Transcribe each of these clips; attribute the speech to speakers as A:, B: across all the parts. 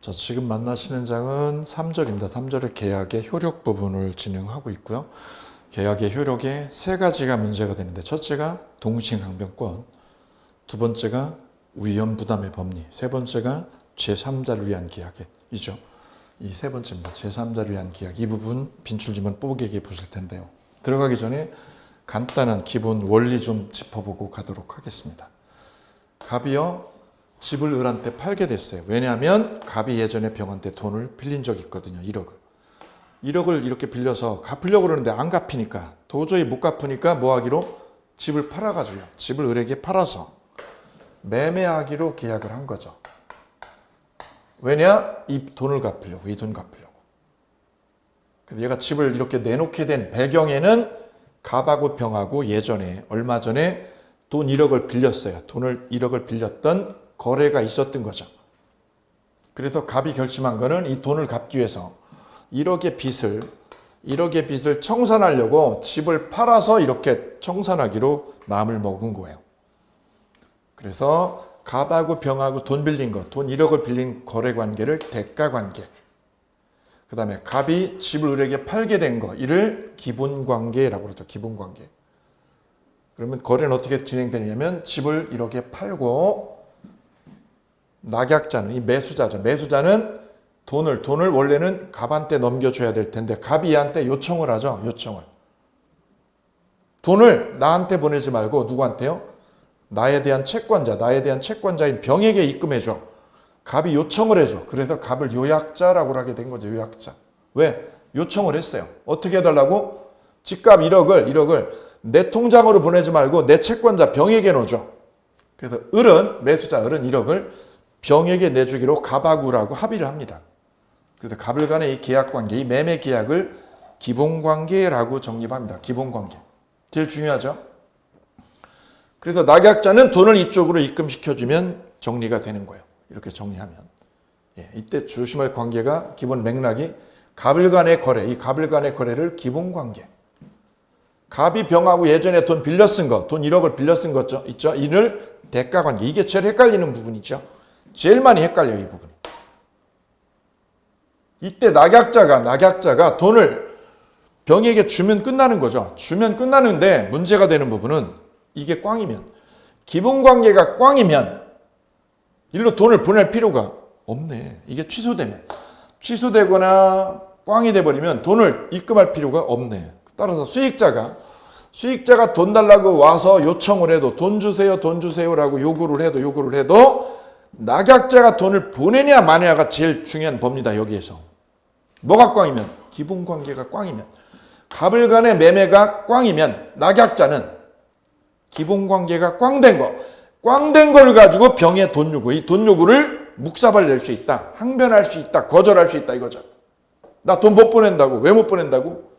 A: 자, 지금 만나시는 장은 3절입니다. 3절의 계약의 효력 부분을 진행하고 있고요. 계약의 효력에 세 가지가 문제가 되는데, 첫째가 동시행변권, 두 번째가 위험 부담의 법리, 세 번째가 제3자를 위한 계약이죠. 이 세 번째입니다. 제3자를 위한 계약. 이 부분 빈출지문 뽀개게 보실 텐데요. 들어가기 전에 간단한 기본 원리 좀 짚어보고 가도록 하겠습니다. 갑이요, 집을 을한테 팔게 됐어요. 왜냐하면 갑이 예전에 병한테 돈을 빌린 적이 있거든요. 1억을 이렇게 빌려서 갚으려고 그러는데 안 갚히니까, 도저히 못 갚으니까 뭐 하기로? 집을 팔아가지고요. 집을 을에게 팔아서 매매하기로 계약을 한 거죠. 왜냐? 이 돈을 갚으려고, 이 돈 갚으려고. 그래서 얘가 집을 이렇게 내놓게 된 배경에는 갑하고 병하고 예전에, 얼마 전에 돈 1억을 빌렸어요. 돈을 1억을 빌렸던 거래가 있었던 거죠. 그래서 갑이 결심한 거는 이 돈을 갚기 위해서 1억의 빚을 청산하려고 집을 팔아서 이렇게 청산하기로 마음을 먹은 거예요. 그래서 갑하고 병하고 돈 빌린 거, 돈 1억을 빌린 거래 관계를 대가 관계. 그 다음에 갑이 집을 을에게 팔게 된 거, 이를 기본 관계라고 그러죠. 기본 관계. 그러면 거래는 어떻게 진행되냐면 집을 1억에 팔고, 낙약자는, 이 매수자죠. 매수자는 돈을 원래는 갑한테 넘겨줘야 될 텐데 갑이 얘한테 요청을 하죠. 요청을. 돈을 나한테 보내지 말고 누구한테요? 나에 대한 채권자인 병에게 입금해줘. 갑이 요청을 해줘. 그래서 갑을 요약자라고 하게 된 거죠. 요약자. 왜? 요청을 했어요. 어떻게 해달라고? 집값 1억을 내 통장으로 보내지 말고 내 채권자 병에게 넣어줘. 그래서 매수자 을은 1억을 병에게 내주기로 갑하고라고 합의를 합니다. 그래서 갑을 간의 이 계약관계, 이 매매 계약을 기본관계라고 정립합니다. 기본관계. 제일 중요하죠. 그래서 낙약자는 돈을 이쪽으로 입금시켜주면 정리가 되는 거예요. 이렇게 정리하면. 이때 조심할 관계가, 기본 맥락이 갑을 간의 거래, 이 갑을 간의 거래를 기본관계. 갑이 병하고 예전에 돈 빌려 쓴 거, 돈 1억을 빌려 쓴 거 있죠? 이를 대가관계. 이게 제일 헷갈리는 부분이죠. 제일 많이 헷갈려요, 이 부분이. 이때 낙약자가 돈을 병에게 주면 끝나는 거죠. 주면 끝나는데 문제가 되는 부분은 이게 꽝이면, 기본관계가 꽝이면 일로 돈을 보낼 필요가 없네. 이게 취소되거나 꽝이 돼버리면 돈을 입금할 필요가 없네. 따라서 수익자가 돈 달라고 와서 요청을 해도, 돈 주세요라고 요구를 해도 낙약자가 돈을 보내냐 마냐가 제일 중요한 법리다. 여기에서 뭐가 꽝이면, 기본관계가 꽝이면, 갑을 간의 매매가 꽝이면 낙약자는 기본관계가 꽝된 걸 가지고 병의 돈 요구, 이 돈 요구를 묵사발 낼 수 있다, 항변할 수 있다, 거절할 수 있다 이거죠. 나 돈 못 보낸다고. 왜 못 보낸다고?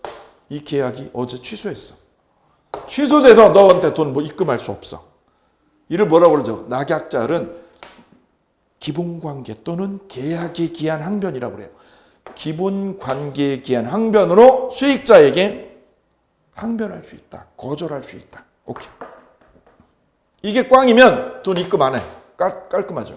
A: 이 계약이 어제 취소했어. 취소돼서 너한테 돈 입금할 수 없어. 이를 뭐라고 그러죠? 낙약자는 기본관계 또는 계약에 기한 항변이라고 그래요. 기본관계에 기한 항변으로 수익자에게 항변할 수 있다. 거절할 수 있다. 오케이. 이게 꽝이면 돈 입금 안 해. 깔끔하죠.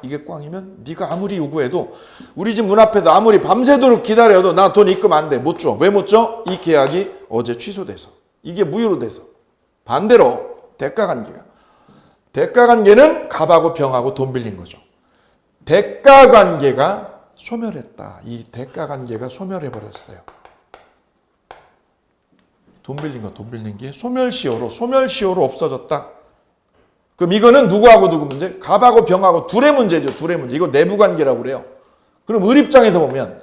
A: 이게 꽝이면 네가 아무리 요구해도, 우리 집 문 앞에도 아무리 밤새도록 기다려도 나 돈 입금 안 돼. 못 줘. 왜 못 줘? 이 계약이 어제 취소돼서. 이게 무효로 돼서. 반대로 대가관계는 갑하고 병하고 돈 빌린 거죠. 대가관계가 소멸했다. 이 대가관계가 소멸해버렸어요. 돈 빌린 게 소멸시효로 없어졌다. 그럼 이거는 누구하고 누구 문제? 갑하고 병하고 둘의 문제죠. 둘의 문제. 이거 내부관계라고 그래요. 그럼 을 입장에서 보면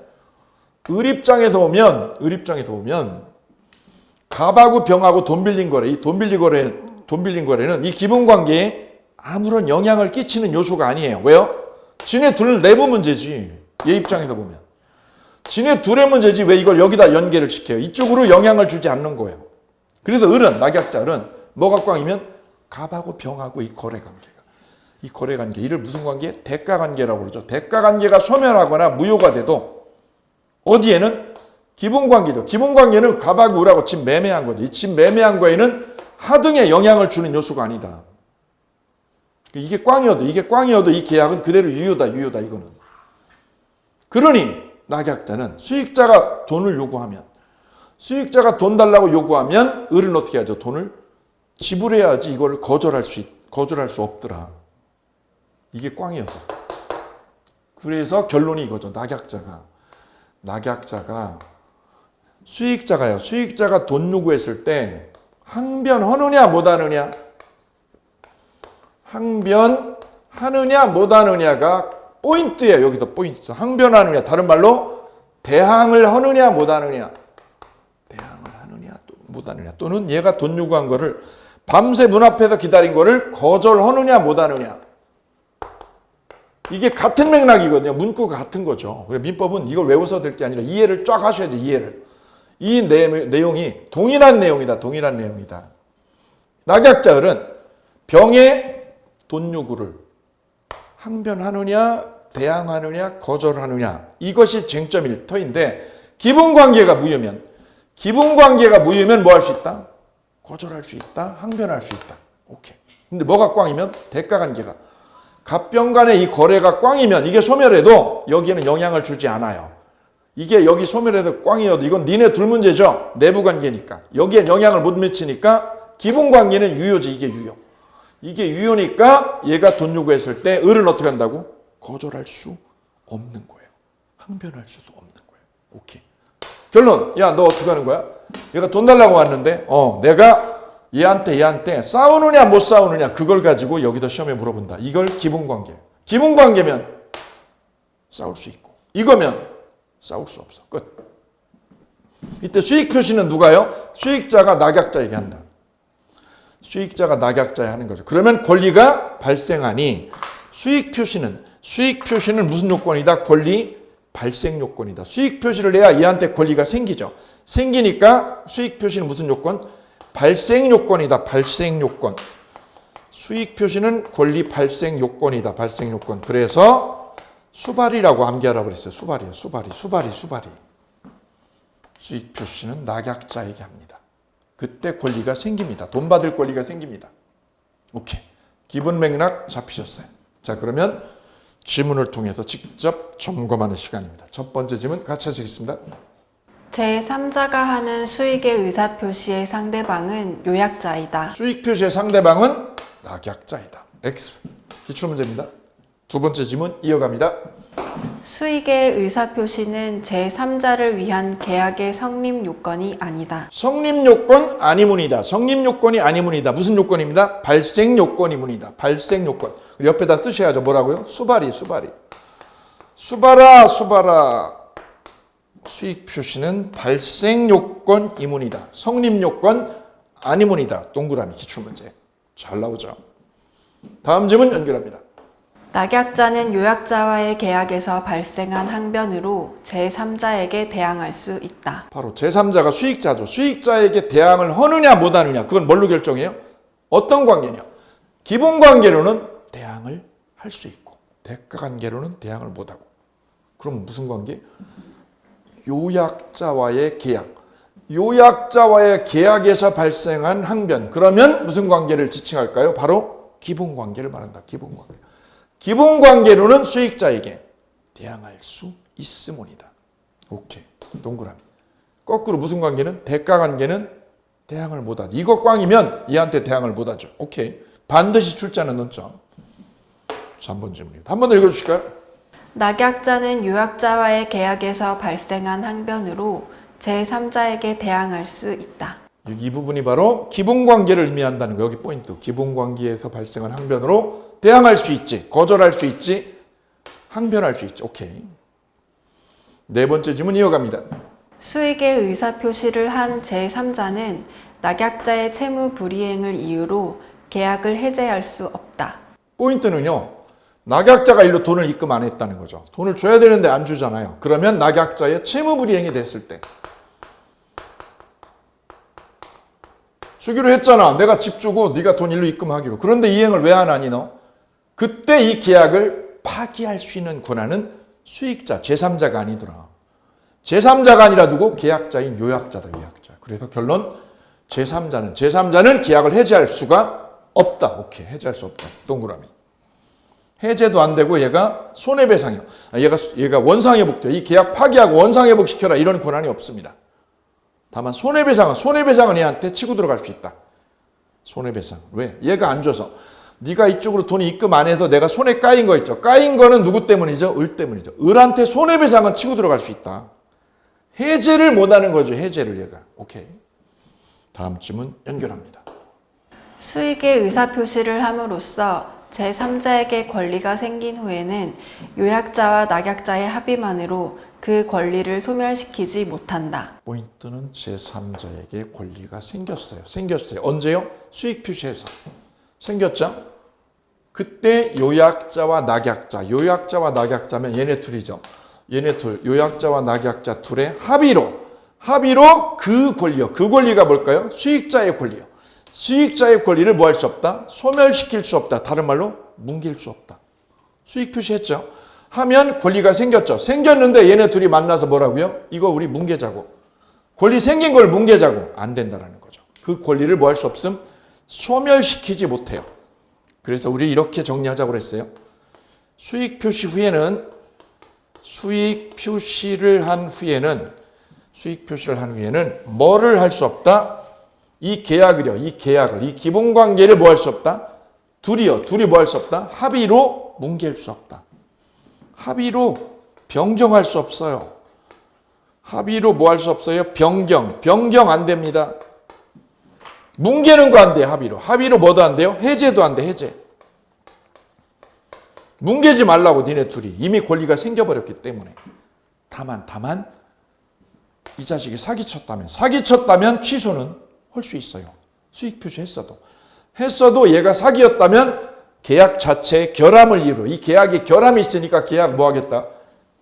A: 갑하고 병하고 돈 빌린 거래. 이 돈 빌린 거래는 이 기본관계에 아무런 영향을 끼치는 요소가 아니에요. 왜요? 지네 둘 내부 문제지. 얘 입장에서 보면. 지네 둘의 문제지 왜 이걸 여기다 연계를 시켜요? 이쪽으로 영향을 주지 않는 거예요. 그래서 낙약자 을은 뭐가 꽝이면 갑하고 병하고 이 거래관계. 이를 무슨 관계? 대가관계라고 그러죠. 대가관계가 소멸하거나 무효가 돼도 어디에는? 기본관계죠. 기본관계는 갑하고 을하고 집 매매한 거죠. 이 집 매매한 거에는 하등에 영향을 주는 요소가 아니다. 이게 꽝이어도 이 계약은 그대로 유효다 이거는. 그러니 낙약자는 수익자가 돈을 요구하면, 수익자가 돈 달라고 요구하면 을은 어떻게 하죠? 돈을 지불해야지 이걸 거절할 수 없더라. 이게 꽝이었다. 그래서 결론이 이거죠. 낙약자가 수익자가요. 수익자가 돈 요구했을 때 항변하느냐 못하느냐, 항변하느냐 못하느냐가 포인트예요. 여기서 포인트. 항변하느냐, 다른 말로 대항을 하느냐 못하느냐, 대항을 하느냐 못하느냐, 또는 얘가 돈 요구한 거를 밤새 문 앞에서 기다린 거를 거절하느냐 못하느냐. 이게 같은 맥락이거든요. 문구가 같은 거죠. 그래서 민법은 이걸 외워서 될 게 아니라 이해를 쫙 하셔야죠. 이해를. 이 내용이 동일한 내용이다. 낙약자들은 병의 돈 요구를 항변하느냐, 대항하느냐, 거절하느냐, 이것이 쟁점일 터인데, 기본관계가 무효면 뭐 할 수 있다? 거절할 수 있다, 항변할 수 있다. 오케이. 근데 뭐가 꽝이면 대가관계가, 갑병 간의 이 거래가 꽝이면 이게 소멸해도 여기에는 영향을 주지 않아요. 이게 여기 소멸해도 꽝이어도 이건 니네 둘 문제죠. 내부관계니까. 여기엔 영향을 못 미치니까 기본관계는 유효지. 이게 유효니까 얘가 돈 요구했을 때 을은 어떻게 한다고? 거절할 수 없는 거예요. 항변할 수도 없는 거예요. 오케이. 결론. 야, 너 어떻게 하는 거야? 얘가 돈 달라고 왔는데 내가 얘한테 싸우느냐 못 싸우느냐 그걸 가지고 여기다 시험에 물어본다. 이걸 기본관계. 기본관계면 싸울 수 있고, 이거면 싸울 수 없어. 끝. 이때 수익 표시는 누가요? 수익자가 낙약자에게 한다. 수익자가 낙약자에 하는 거죠. 그러면 권리가 발생하니 수익 표시는 무슨 요건이다? 권리 발생 요건이다. 수익 표시를 해야 얘한테 권리가 생기죠. 생기니까 수익 표시는 무슨 요건? 발생 요건이다. 발생 요건. 수익 표시는 권리 발생 요건이다. 발생 요건. 그래서 수발이라고 암기하라고 그랬어요. 수발이에요. 수발이. 수익 표시는 낙약자에게 합니다. 그때 권리가 생깁니다. 돈 받을 권리가 생깁니다. 오케이. 기본 맥락 잡히셨어요. 자, 그러면 지문을 통해서 직접 점검하는 시간입니다. 첫 번째 지문 같이 하시겠습니다.
B: 제3자가 하는 수익의 의사표시의 상대방은 요약자이다.
A: 수익 표시의 상대방은 낙약자이다. X. 기출문제입니다. 두 번째 지문 이어갑니다.
B: 수익의 의사표시는 제3자를 위한 계약의 성립 요건이 아니다.
A: 성립 요건 아니문이다. 성립 요건이 아니문이다. 무슨 요건입니다? 발생 요건이문이다. 발생 요건. 옆에다 쓰셔야죠. 뭐라고요? 수발이. 수발아. 수익 표시는 발생 요건 이문이다. 성립 요건 아니문이다. 동그라미 기출문제. 잘 나오죠. 다음 질문 연결합니다.
B: 낙약자는 요약자와의 계약에서 발생한 항변으로 제3자에게 대항할 수 있다.
A: 바로 제3자가 수익자죠. 수익자에게 대항을 하느냐 못하느냐, 그건 뭘로 결정해요? 어떤 관계냐? 기본 관계로는 대항을 할 수 있고 대가 관계로는 대항을 못하고. 그럼 무슨 관계? 요약자와의 계약. 요약자와의 계약에서 발생한 항변. 그러면 무슨 관계를 지칭할까요? 바로 기본 관계를 말한다. 기본 관계. 기본 관계로는 수익자에게 대항할 수 있음이다. 오케이. 동그라미. 거꾸로 무슨 관계는? 대가 관계는 대항을 못하지. 이거 꽝이면 얘한테 대항을 못하죠. 오케이. 반드시 출자는 넣죠. 3번 질문입니다. 한 번 더 읽어주실까요?
B: 낙약자는 요약자와의 계약에서 발생한 항변으로 제3자에게 대항할 수 있다.
A: 이 부분이 바로 기본 관계를 의미한다는 거. 여기 포인트. 기본 관계에서 발생한 항변으로 대항할 수 있지, 거절할 수 있지, 항변할 수 있지. 오케이. 네 번째 질문 이어갑니다.
B: 수익의 의사표시를 한 제3자는 낙약자의 채무 불이행을 이유로 계약을 해제할 수 없다.
A: 포인트는요. 낙약자가 일로 돈을 입금 안 했다는 거죠. 돈을 줘야 되는데 안 주잖아요. 그러면 낙약자의 채무 불이행이 됐을 때. 주기로 했잖아. 내가 집 주고 네가 돈 일로 입금하기로. 그런데 이행을 왜 안 하니 너? 그때 이 계약을 파기할 수 있는 권한은 수익자, 제3자가 아니더라. 제3자가 아니라 누구? 계약자인 요약자다. 요약자. 그래서 결론 제3자는 계약을 해지할 수가 없다. 오케이. 해지할 수 없다. 동그라미. 해제도 안 되고 얘가 손해배상이요. 얘가 원상회복돼요. 이 계약 파기하고 원상회복시켜라 이런 권한이 없습니다. 다만 손해배상은 얘한테 치고 들어갈 수 있다. 손해배상. 왜? 얘가 안 줘서. 네가 이쪽으로 돈이 입금 안 해서 내가 손에 까인 거 있죠. 까인 거는 누구 때문이죠? 을 때문이죠. 을한테 손해배상은 치고 들어갈 수 있다. 해제를 못하는 거죠. 해제를 얘가. 오케이. 다음 질문 연결합니다.
B: 수익의 의사표시를 함으로써 제3자에게 권리가 생긴 후에는 요약자와 낙약자의 합의만으로 그 권리를 소멸시키지 못한다.
A: 포인트는 제3자에게 권리가 생겼어요. 언제요? 수익 표시에서. 생겼죠? 그때 요약자와 낙약자면 얘네 둘이죠. 얘네 둘, 요약자와 낙약자 둘의 합의로 그 권리요. 그 권리가 뭘까요? 수익자의 권리요. 수익자의 권리를 뭐 할 수 없다? 소멸시킬 수 없다. 다른 말로 뭉갤 수 없다. 수익 표시했죠. 하면 권리가 생겼죠. 생겼는데 얘네 둘이 만나서 뭐라고요? 이거 우리 뭉개자고. 권리 생긴 걸 뭉개자고. 안 된다라는 거죠. 그 권리를 뭐 할 수 없음? 소멸시키지 못해요. 그래서 우리 이렇게 정리하자고 그랬어요. 수익 표시를 한 후에는 뭐를 할 수 없다? 이 기본관계를 뭐 할 수 없다? 둘이 뭐 할 수 없다? 합의로 뭉갤 수 없다. 합의로 변경할 수 없어요. 합의로 뭐 할 수 없어요? 변경 안 됩니다. 뭉개는 거 안 돼요. 합의로 뭐도 안 돼요? 해제도 안 돼. 해제. 뭉개지 말라고 니네 둘이. 이미 권리가 생겨버렸기 때문에. 다만 이 자식이 사기쳤다면 취소는 할 수 있어요. 수익 표시했어도 얘가 사기였다면 계약 자체의 결함을 이유로 이 계약에 결함이 있으니까 계약 뭐 하겠다?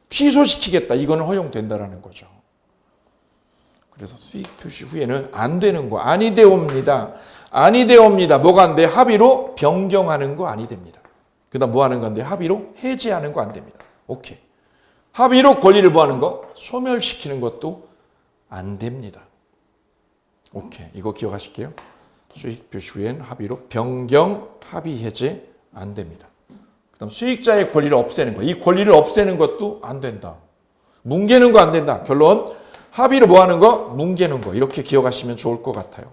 A: 취소시키겠다. 이거는 허용된다라는 거죠. 그래서 수익 표시 후에는 안 되는 거 아니 되옵니다. 뭐가 안 돼? 합의로 변경하는 거 아니 됩니다. 그다음 뭐 하는 건데? 합의로 해지하는 거 안 됩니다. 오케이. 합의로 권리를 뭐 하는 거? 소멸시키는 것도 안 됩니다. 오케이. 이거 기억하실게요. 수익 표시 후엔 합의로 변경, 합의 해제 안 됩니다. 그다음 수익자의 권리를 없애는 거. 이 권리를 없애는 것도 안 된다. 뭉개는 거 안 된다. 결론 합의로 뭐 하는 거? 뭉개는 거. 이렇게 기억하시면 좋을 것 같아요.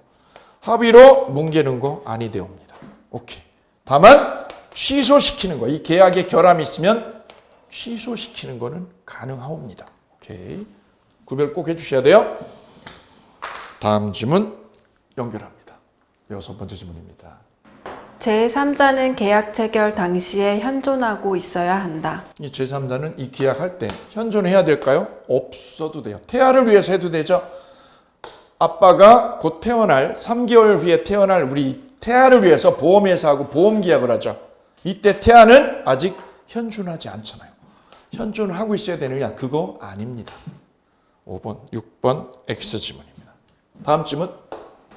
A: 합의로 뭉개는 거 아니 되옵니다. 오케이. 다만 취소시키는 거. 이 계약에 결함이 있으면 취소시키는 거는 가능하옵니다. 오케이. 구별 꼭 해주셔야 돼요. 다음 질문 연결합니다. 6번째 질문입니다.
B: 제3자는 계약 체결 당시에 현존하고 있어야 한다.
A: 이 제3자는 이 계약할 때 현존해야 될까요? 없어도 돼요. 태아를 위해서 해도 되죠. 아빠가 곧 태어날 3개월 후에 태어날 우리 태아를 위해서 보험회사하고 보험계약을 하죠. 이때 태아는 아직 현존하지 않잖아요. 현존을 하고 있어야 되느냐? 그거 아닙니다. 5번, 6번 X 지문입니다. 다음 질문.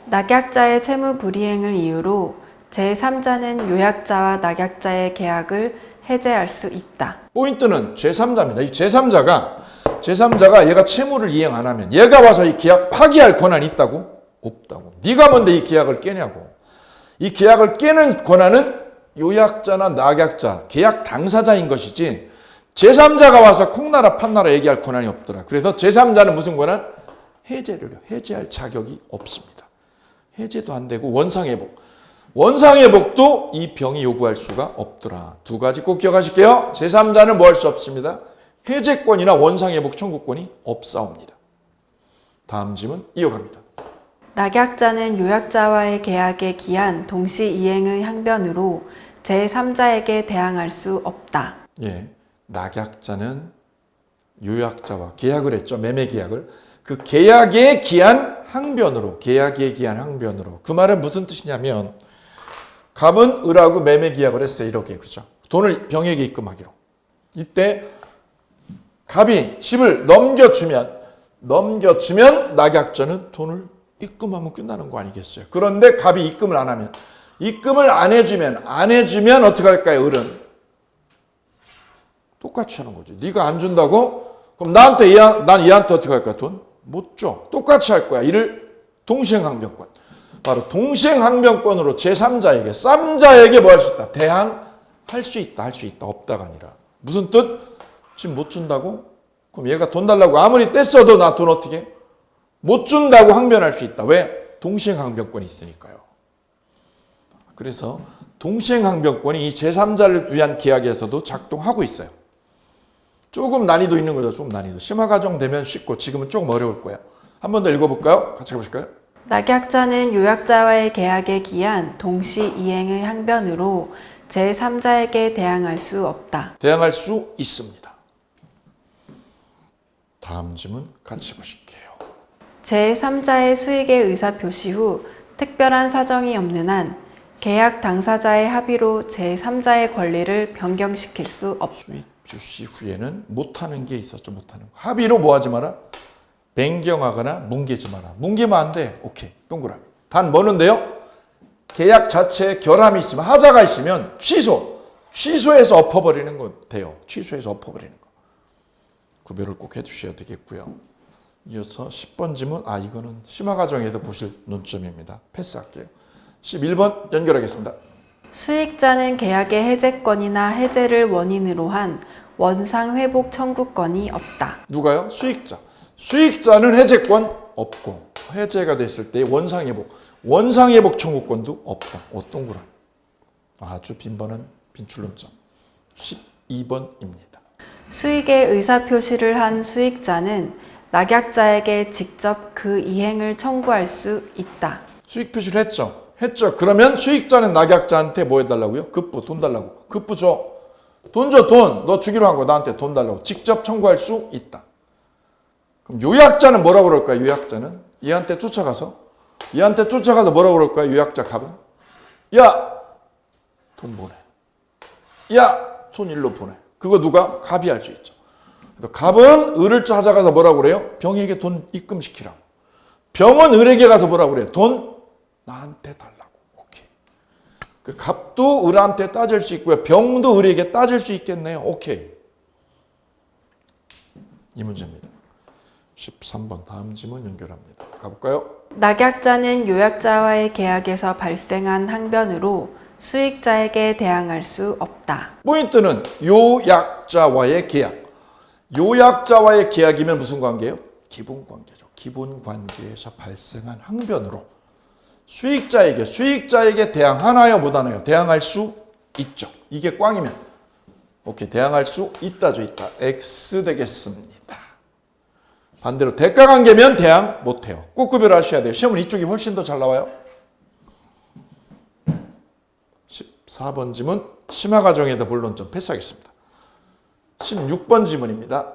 B: 낙약자의 채무 불이행을 이유로 제3자는 요약자와 낙약자의 계약을 해제할 수 있다.
A: 포인트는 제3자입니다. 이 제3자가 얘가 채무를 이행 안 하면 얘가 와서 이 계약 파기할 권한이 있다고? 없다고. 네가 뭔데 이 계약을 깨냐고. 이 계약을 깨는 권한은 요약자나 낙약자, 계약 당사자인 것이지 제3자가 와서 콩나라 판나라 얘기할 권한이 없더라. 그래서 제3자는 무슨 권한? 해제할 자격이 없습니다. 해제도 안 되고 원상회복도 이 병이 요구할 수가 없더라. 두 가지 꼭 기억하실게요. 제3자는 뭐 할 수 없습니다. 해제권이나 원상회복 청구권이 없사옵니다. 다음 질문 이어갑니다.
B: 낙약자는 요약자와의 계약에 기한 동시 이행의 항변으로 제3자에게 대항할 수 없다.
A: 예, 낙약자는 요약자와 계약을 했죠. 매매 계약을. 그 계약에 기한 항변으로. 그 말은 무슨 뜻이냐면 갑은 을하고 매매 계약을 했어요. 이렇게. 그죠? 돈을 병에게 입금하기로. 이때 갑이 집을 넘겨주면 낙약자는 돈을 입금하면 끝나는 거 아니겠어요? 그런데 갑이 입금을 안 해주면 어떻게 할까요? 을은 똑같이 하는 거죠. 네가 안 준다고? 그럼 난 얘한테 어떻게 할 거야? 돈 못 줘. 똑같이 할 거야. 이를 동시행항변권. 바로 동시행항변권으로 제3자에게 쌈자에게 뭐 할 수 있다? 할 수 있다, 할 수 있다. 없다가 아니라. 무슨 뜻? 지금 못 준다고? 그럼 얘가 돈 달라고 아무리 뗐어도 나 돈 어떻게? 못 준다고 항변할 수 있다. 왜? 동시행항변권이 있으니까요. 그래서 동시행항변권이 이 제3자를 위한 계약에서도 작동하고 있어요. 조금 난이도 있는 거죠. 조금 난이도. 심화과정 되면 쉽고 지금은 조금 어려울 거예요. 한 번 더 읽어볼까요? 같이 가보실까요?
B: 낙약자는 요약자와의 계약에 기한 동시 이행의 항변으로 제3자에게 대항할 수 없다.
A: 대항할 수 있습니다. 다음 질문 같이 보실게요.
B: 제3자의 수익의 의사표시 후 특별한 사정이 없는 한 계약 당사자의 합의로 제3자의 권리를 변경시킬 수 없다.
A: 수익 표시 후에는 못하는 게 있었죠. 못하는 거. 합의로 뭐 하지 마라? 변경하거나 뭉개지 마라. 뭉개면 안 돼. 오케이. 동그라미. 단 뭐는데요? 계약 자체에 결함이 있으면 하자가 있으면 취소해서 엎어버리는 거 돼요. 취소해서 엎어버리는 거. 구별을 꼭 해주셔야 되겠고요. 이어서 10번 질문. 이거는 심화과정에서 보실 논점입니다. 패스할게요. 11번 연결하겠습니다.
B: 수익자는 계약의 해제권이나 해제를 원인으로 한 원상회복 청구권이 없다.
A: 누가요? 수익자. 수익자는 해제권 없고 해제가 됐을 때 원상회복 청구권도 없다. 동그라미. 아주 빈번한 빈출론점. 12번입니다.
B: 수익의 의사표시를 한 수익자는 낙약자에게 직접 그 이행을 청구할 수 있다.
A: 수익 표시를 했죠. 그러면 수익자는 낙약자한테 뭐 해달라고요? 돈 달라고. 급부 줘. 돈 줘, 돈. 너 주기로 한 거 나한테 돈 달라고. 직접 청구할 수 있다. 그럼 요약자는 뭐라고 그럴까요? 요약자는 얘한테 쫓아가서 뭐라고 그럴까요? 요약자 갑은 야, 돈 보내. 야, 돈 일로 보내. 그거 누가? 갑이 할 수 있죠. 그래서 갑은 을을 찾아가서 뭐라고 그래요? 병에게 돈 입금시키라고. 병은 을에게 가서 뭐라고 그래요? 돈 나한테 달라고. 오케이. 그 갑도 을한테 따질 수 있고요. 병도 을에게 따질 수 있겠네요. 오케이. 이 문제입니다. 13번 다음 질문 연결합니다. 가볼까요?
B: 낙약자는 요약자와의 계약에서 발생한 항변으로 수익자에게 대항할 수 없다.
A: 포인트는 요약자와의 계약. 요약자와의 계약이면 무슨 관계예요? 기본 관계죠. 기본 관계에서 발생한 항변으로 수익자에게 대항하나요, 못하나요? 대항할 수 있죠. 이게 꽝이면 오케이, 대항할 수 있다죠. 있다. X 되겠습니다. 반대로 대가 관계면 대항 못해요. 꼭 구별하셔야 돼요. 시험은 이쪽이 훨씬 더 잘 나와요. 14번 지문 심화과정에다 본론점 패스하겠습니다. 16번 지문입니다.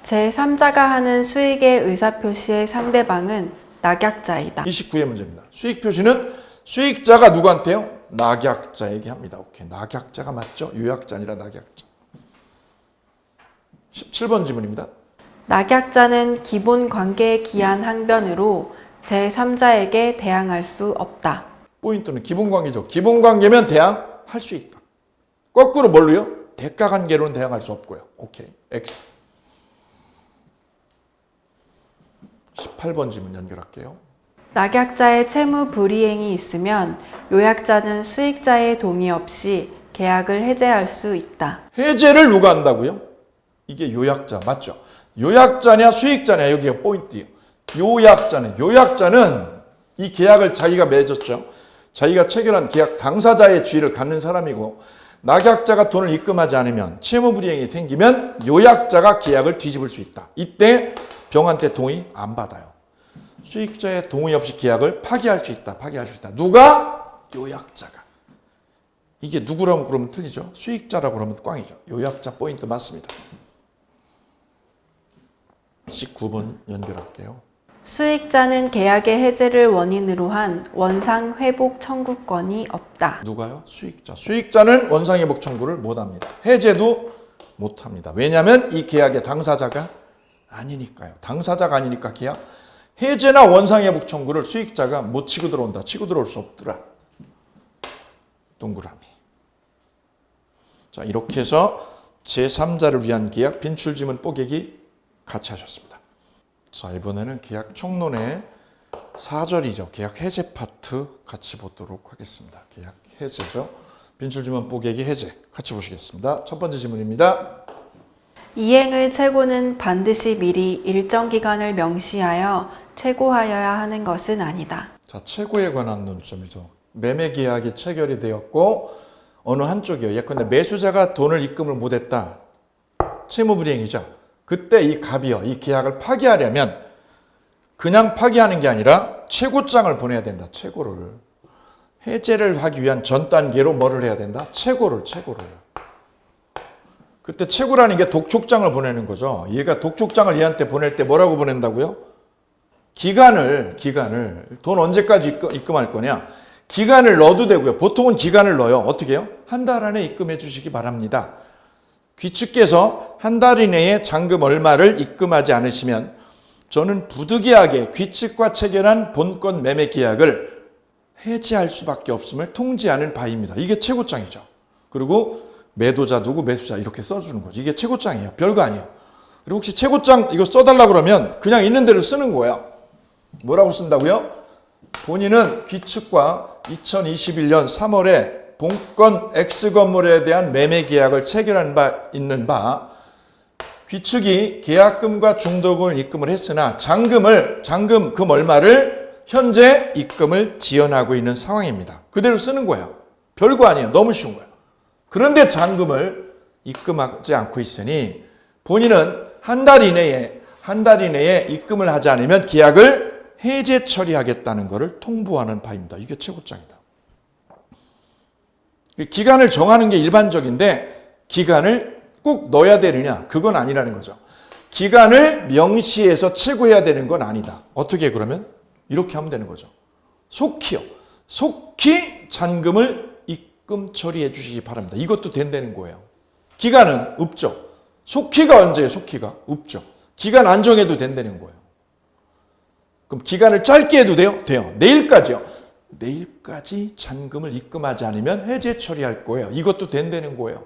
B: 제3자가 하는 수익의 의사표시의 상대방은 낙약자이다.
A: 29의 문제입니다. 수익 표시는 수익자가 누구한테요? 낙약자에게 합니다. 오케이. 낙약자가 맞죠? 요약자 아니라 낙약자. 17번 지문입니다.
B: 낙약자는 기본 관계에 기한 항변으로 제3자에게 대항할 수 없다.
A: 포인트는 기본 관계죠. 기본 관계면 대항할 수 있다. 거꾸로 뭘로요? 대가 관계로는 대항할 수 없고요. 오케이. X. 18번 지문 연결할게요.
B: 낙약자의 채무 불이행이 있으면 요약자는 수익자의 동의 없이 계약을 해제할 수 있다.
A: 해제를 누가 한다고요? 이게 요약자 맞죠? 요약자냐 수익자냐 여기가 포인트예요. 요약자는 이 계약을 자기가 맺었죠. 자기가 체결한 계약 당사자의 지위를 갖는 사람이고 낙약자가 돈을 입금하지 않으면 채무불이행이 생기면 요약자가 계약을 뒤집을 수 있다. 이때 병한테 동의 안 받아요. 수익자의 동의 없이 계약을 파기할 수 있다. 누가? 요약자가. 이게 누구라고 그러면 틀리죠. 수익자라고 그러면 꽝이죠. 요약자 포인트 맞습니다. 19번 연결할게요.
B: 수익자는 계약의 해제를 원인으로 한 원상회복 청구권이 없다.
A: 누가요? 수익자. 수익자는 원상회복 청구를 못합니다. 해제도 못합니다. 왜냐하면 이 계약의 당사자가 아니니까요. 당사자가 아니니까 계약. 해제나 원상회복 청구를 수익자가 못 치고 들어온다. 치고 들어올 수 없더라. 동그라미. 자, 이렇게 해서 제3자를 위한 계약 빈출지문 뽀개기 같이 하셨습니다. 자, 이번에는 계약 총론의 4절이죠. 계약 해제 파트 같이 보도록 하겠습니다. 계약 해제죠. 빈출지문 뽀개기 해제 같이 보시겠습니다. 첫 번째 지문입니다.
B: 이행의 최고는 반드시 미리 일정 기간을 명시하여 최고하여야 하는 것은 아니다.
A: 자, 최고에 관한 논점이죠. 매매 계약이 체결이 되었고 어느 한쪽이요. 예컨대 매수자가 돈을 입금을 못했다. 채무불이행이죠. 그때 이 갑이요. 이 계약을 파기하려면 그냥 파기하는 게 아니라 최고장을 보내야 된다. 최고를. 해제를 하기 위한 전 단계로 뭐를 해야 된다? 최고를. 그때 최고라는 게 독촉장을 보내는 거죠. 얘가 독촉장을 얘한테 보낼 때 뭐라고 보낸다고요? 기간을 돈 언제까지 입금할 거냐? 기간을 넣어도 되고요. 보통은 기간을 넣어요. 어떻게 해요? 한 달 안에 입금해 주시기 바랍니다. 귀측께서 한 달 이내에 잔금 얼마를 입금하지 않으시면 저는 부득이하게 귀측과 체결한 본건 매매 계약을 해지할 수밖에 없음을 통지하는 바입니다. 이게 최고장이죠. 그리고 매도자 누구 매수자 이렇게 써주는 거죠. 이게 최고장이에요. 별거 아니에요. 그리고 혹시 최고장 이거 써달라 그러면 그냥 있는 대로 쓰는 거예요. 뭐라고 쓴다고요? 본인은 귀측과 2021년 3월에 본건 X건물에 대한 매매 계약을 체결한 바 있는 바 귀측이 계약금과 중도금을 입금을 했으나 잔금 얼마를 현재 입금을 지연하고 있는 상황입니다. 그대로 쓰는 거예요. 별거 아니에요. 너무 쉬운 거예요. 그런데 잔금을 입금하지 않고 있으니 본인은 한 달 이내에 입금을 하지 않으면 계약을 해제 처리하겠다는 것을 통보하는 바입니다. 이게 최고장이다. 기간을 정하는 게 일반적인데 기간을 꼭 넣어야 되느냐? 그건 아니라는 거죠. 기간을 명시해서 최고해야 되는 건 아니다. 어떻게 그러면? 이렇게 하면 되는 거죠. 속히 잔금을 입금 처리해 주시기 바랍니다. 이것도 된다는 거예요. 기간은 없죠. 속히가 언제예요? 속히가 없죠. 기간 안 정해도 된다는 거예요. 그럼 기간을 짧게 해도 돼요? 돼요. 내일까지요. 내일까지 잔금을 입금하지 않으면 해제 처리할 거예요. 이것도 된다는 거예요.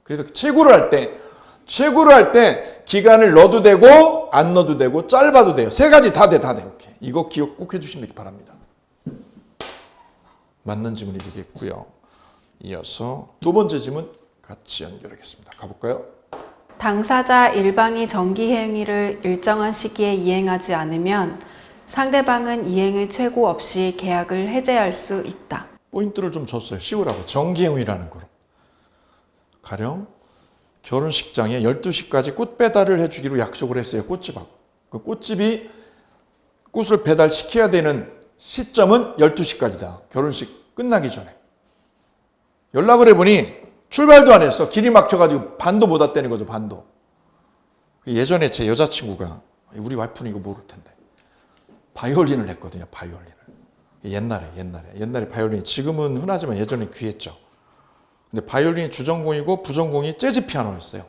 A: 그래서 최고를 할 때 기간을 넣어도 되고 안 넣어도 되고 짧아도 돼요. 세 가지 다 돼. 오케이. 이거 기억 꼭 해주시면 바랍니다. 맞는 지문이 되겠고요. 이어서 두 번째 지문 같이 연결하겠습니다. 가볼까요?
B: 당사자 일방이 정기 행위를 일정한 시기에 이행하지 않으면 상대방은 이행의 최고 없이 계약을 해제할 수 있다.
A: 포인트를 좀 줬어요. 씌우라고. 정기행위라는 거로. 가령 결혼식장에 12시까지 꽃 배달을 해주기로 약속을 했어요. 꽃집하고. 그 꽃집이 꽃을 배달시켜야 되는 시점은 12시까지다. 결혼식 끝나기 전에. 연락을 해보니 출발도 안 했어. 길이 막혀가지고 반도 못 왔다는 거죠. 반도. 예전에 제 여자친구가 우리 와이프는 이거 모를 텐데 바이올린을 했거든요. 바이올린을. 옛날에 바이올린이 지금은 흔하지만 예전에 귀했죠. 근데 바이올린이 주전공이고 부전공이 재즈 피아노였어요.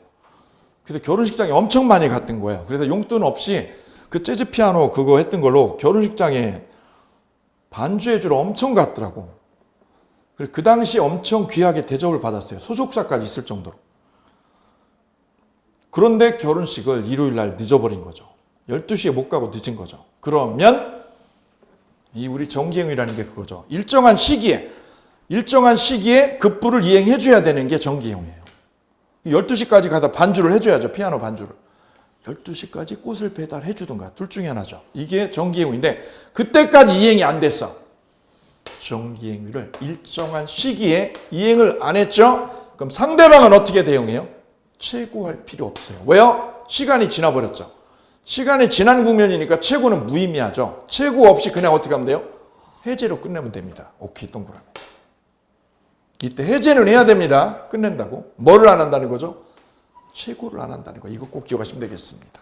A: 그래서 결혼식장에 엄청 많이 갔던 거예요. 그래서 용돈 없이 그 재즈 피아노 그거 했던 걸로 결혼식장에 반주해주러 엄청 갔더라고. 그리고 그 당시 엄청 귀하게 대접을 받았어요. 소속사까지 있을 정도로. 그런데 결혼식을 일요일 날 늦어버린 거죠. 12시에 못 가고 늦은 거죠. 그러면 이 우리 정기행위라는 게 그거죠. 일정한 시기에 급부를 이행해 줘야 되는 게 정기행위예요. 12시까지 가다 반주를 해줘야죠. 피아노 반주를. 12시까지 꽃을 배달해 주든가 둘 중에 하나죠. 이게 정기행위인데 그때까지 이행이 안 됐어. 정기행위를 일정한 시기에 이행을 안 했죠. 그럼 상대방은 어떻게 대응해요? 최고할 필요 없어요. 왜요? 시간이 지나버렸죠. 시간이 지난 국면이니까 최고는 무의미하죠. 최고 없이 그냥 어떻게 하면 돼요? 해제로 끝내면 됩니다. 오케이, 동그라미. 이때 해제는 해야 됩니다. 끝낸다고. 뭐를 안 한다는 거죠? 최고를 안 한다는 거. 이거 꼭 기억하시면 되겠습니다.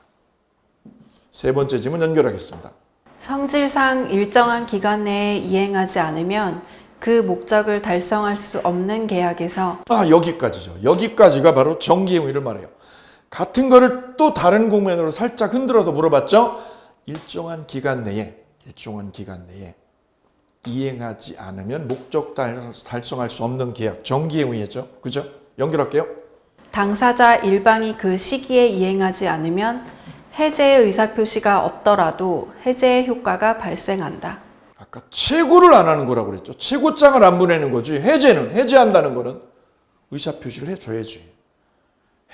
A: 세 번째 질문 연결하겠습니다.
B: 성질상 일정한 기간 내에 이행하지 않으면 그 목적을 달성할 수 없는 계약에서
A: 여기까지죠. 여기까지가 바로 정기행위를 말해요. 같은 거를 또 다른 국면으로 살짝 흔들어서 물어봤죠. 일정한 기간 내에 이행하지 않으면 목적 달성할 수 없는 계약, 정기행위였죠. 그죠? 연결할게요.
B: 당사자 일방이 그 시기에 이행하지 않으면 해제의 의사표시가 없더라도 해제의 효과가 발생한다.
A: 아까 채굴을 안 하는 거라고 그랬죠. 채굴장을 안 보내는 거지. 해제한다는 거는 의사표시를 해줘야지.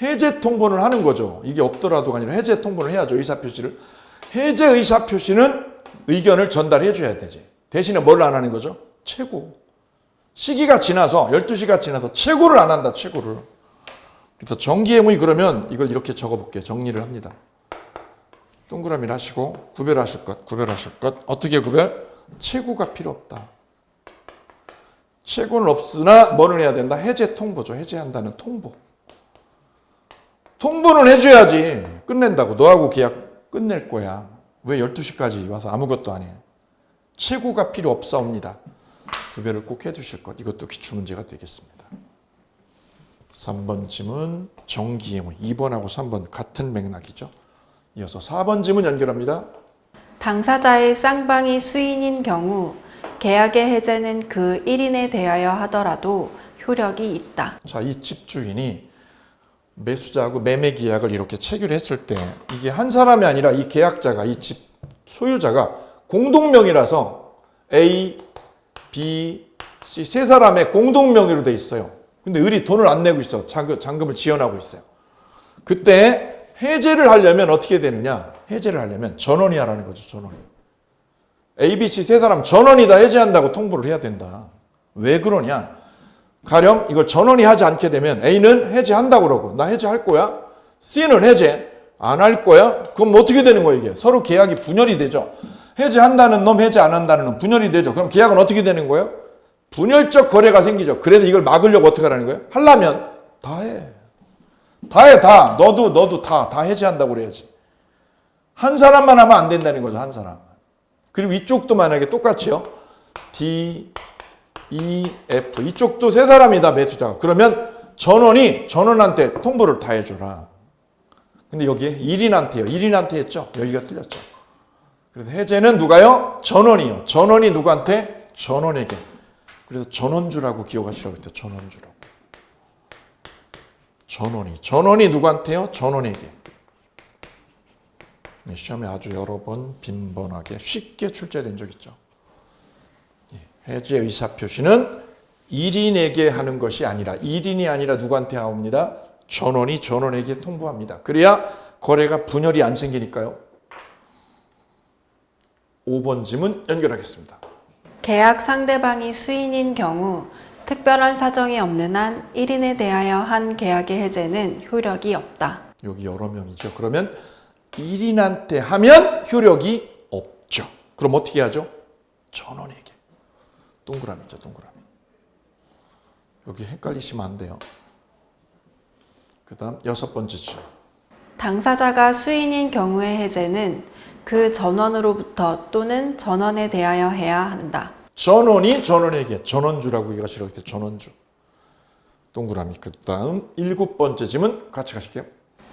A: 해제 통보를 하는 거죠. 이게 없더라도가 아니라 해제 통보를 해야죠. 의사표시를. 해제 의사표시는 의견을 전달해 줘야 되지. 대신에 뭘 안 하는 거죠? 채굴. 시기가 지나서 12시가 지나서 채굴을 안 한다. 채굴을. 그래서 정기행위 그러면 이걸 이렇게 적어볼게요. 정리를 합니다. 동그라미를 하시고 구별하실 것. 어떻게 구별? 채굴가 필요 없다. 채굴은 없으나 뭐를 해야 된다? 해제 통보죠. 해제한다는 통보. 통보는 해줘야지. 끝낸다고. 너하고 계약 끝낼 거야. 왜 12시까지 와서 아무것도 안 해? 채굴가 필요 없사옵니다. 구별을 꼭 해주실 것. 이것도 기출문제가 되겠습니다. 3번 지문 정기행위. 2번하고 3번 같은 맥락이죠. 이어서 4번 지문 연결합니다.
B: 당사자의 쌍방이 수인인 경우 계약의 해제는 그 1인에 대하여 하더라도 효력이 있다.
A: 자, 이 집주인이 매수자하고 매매 계약을 이렇게 체결했을 때 이게 한 사람이 아니라 이 계약자가 이 집 소유자가 공동명의라서 A, B, C 세 사람의 공동명의로 돼 있어요. 근데 을이 돈을 안 내고 있어. 잔금을 지연하고 있어요. 그때 해제를 하려면 어떻게 되느냐? 해제를 하려면 전원이 하라는 거죠. 전원이. A, B, C 세 사람 전원이 다 해제한다고 통보를 해야 된다. 왜 그러냐? 가령 이걸 전원이 하지 않게 되면 A는 해제한다고 그러고 나 해제할 거야. C는 해제 안 할 거야. 그럼 어떻게 되는 거예요? 이게 서로 계약이 분열이 되죠. 해제한다는 놈 해제 안 한다는 놈 분열이 되죠. 그럼 계약은 어떻게 되는 거예요? 분열적 거래가 생기죠. 그래서 이걸 막으려고 어떻게 하라는 거예요? 하려면 다 해. 다. 너도 다 해제한다고 그래야지. 한 사람만 하면 안 된다는 거죠. 한 사람. 그리고 이쪽도 만약에 똑같이요. D, E, F 이쪽도 세 사람이다 매수자가. 그러면 전원한테 통보를 다 해줘라. 근데 여기에 1인한테요. 1인한테 했죠. 여기가 틀렸죠. 그래서 해제는 누가요? 전원이요. 전원이 누구한테? 전원에게. 그래서 전원주라고 기억하시라고 했죠. 전원주라고. 전원이 누구한테요? 전원에게. 시험에 아주 여러 번 빈번하게 쉽게 출제된 적 있죠. 해제 의사표시는 1인에게 하는 것이 아니라 1인이 아니라 누구한테 하옵니다? 전원이 전원에게 통보합니다. 그래야 거래가 분열이 안 생기니까요. 5번 지문 연결하겠습니다.
B: 계약 상대방이 수인인 경우 특별한 사정이 없는 한 1인에 대하여 한 계약의 해제는 효력이 없다.
A: 여기 여러 명이죠. 그러면 1인한테 하면 효력이 없죠. 그럼 어떻게 하죠? 전원에게. 동그라미죠. 동그라미. 여기 헷갈리시면 안 돼요. 그 다음 6번째 줄.
B: 당사자가 수인인 경우의 해제는 그 전원으로부터 또는 전원에 대하여 해야 한다.
A: 전원이 전원에게 전원주라고 얘기하시라고 했어요. 전원주. 동그라미. 그 다음 7번째 지문 같이 가실게요.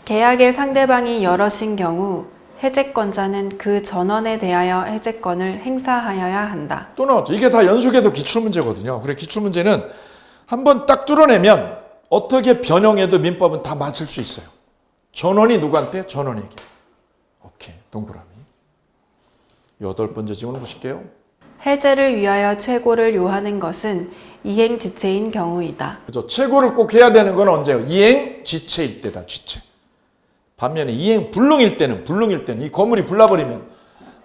B: 계약의 상대방이 여럿인 경우 해제권자는 그 전원에 대하여 해제권을 행사하여야 한다.
A: 또 나왔죠. 이게 다 연속해서 기출문제거든요. 그래 기출문제는 한번 딱 뚫어내면 어떻게 변형해도 민법은 다 맞출 수 있어요. 전원이 누구한테? 전원에게. 오케이. 동그라미. 8번째 질문 보실게요.
B: 해제를 위하여 최고를 요하는 것은 이행지체인 경우이다.
A: 그죠. 최고를 꼭 해야 되는 건 언제예요? 이행지체일 때다. 지체. 반면에 이행불능일 때는 이 건물이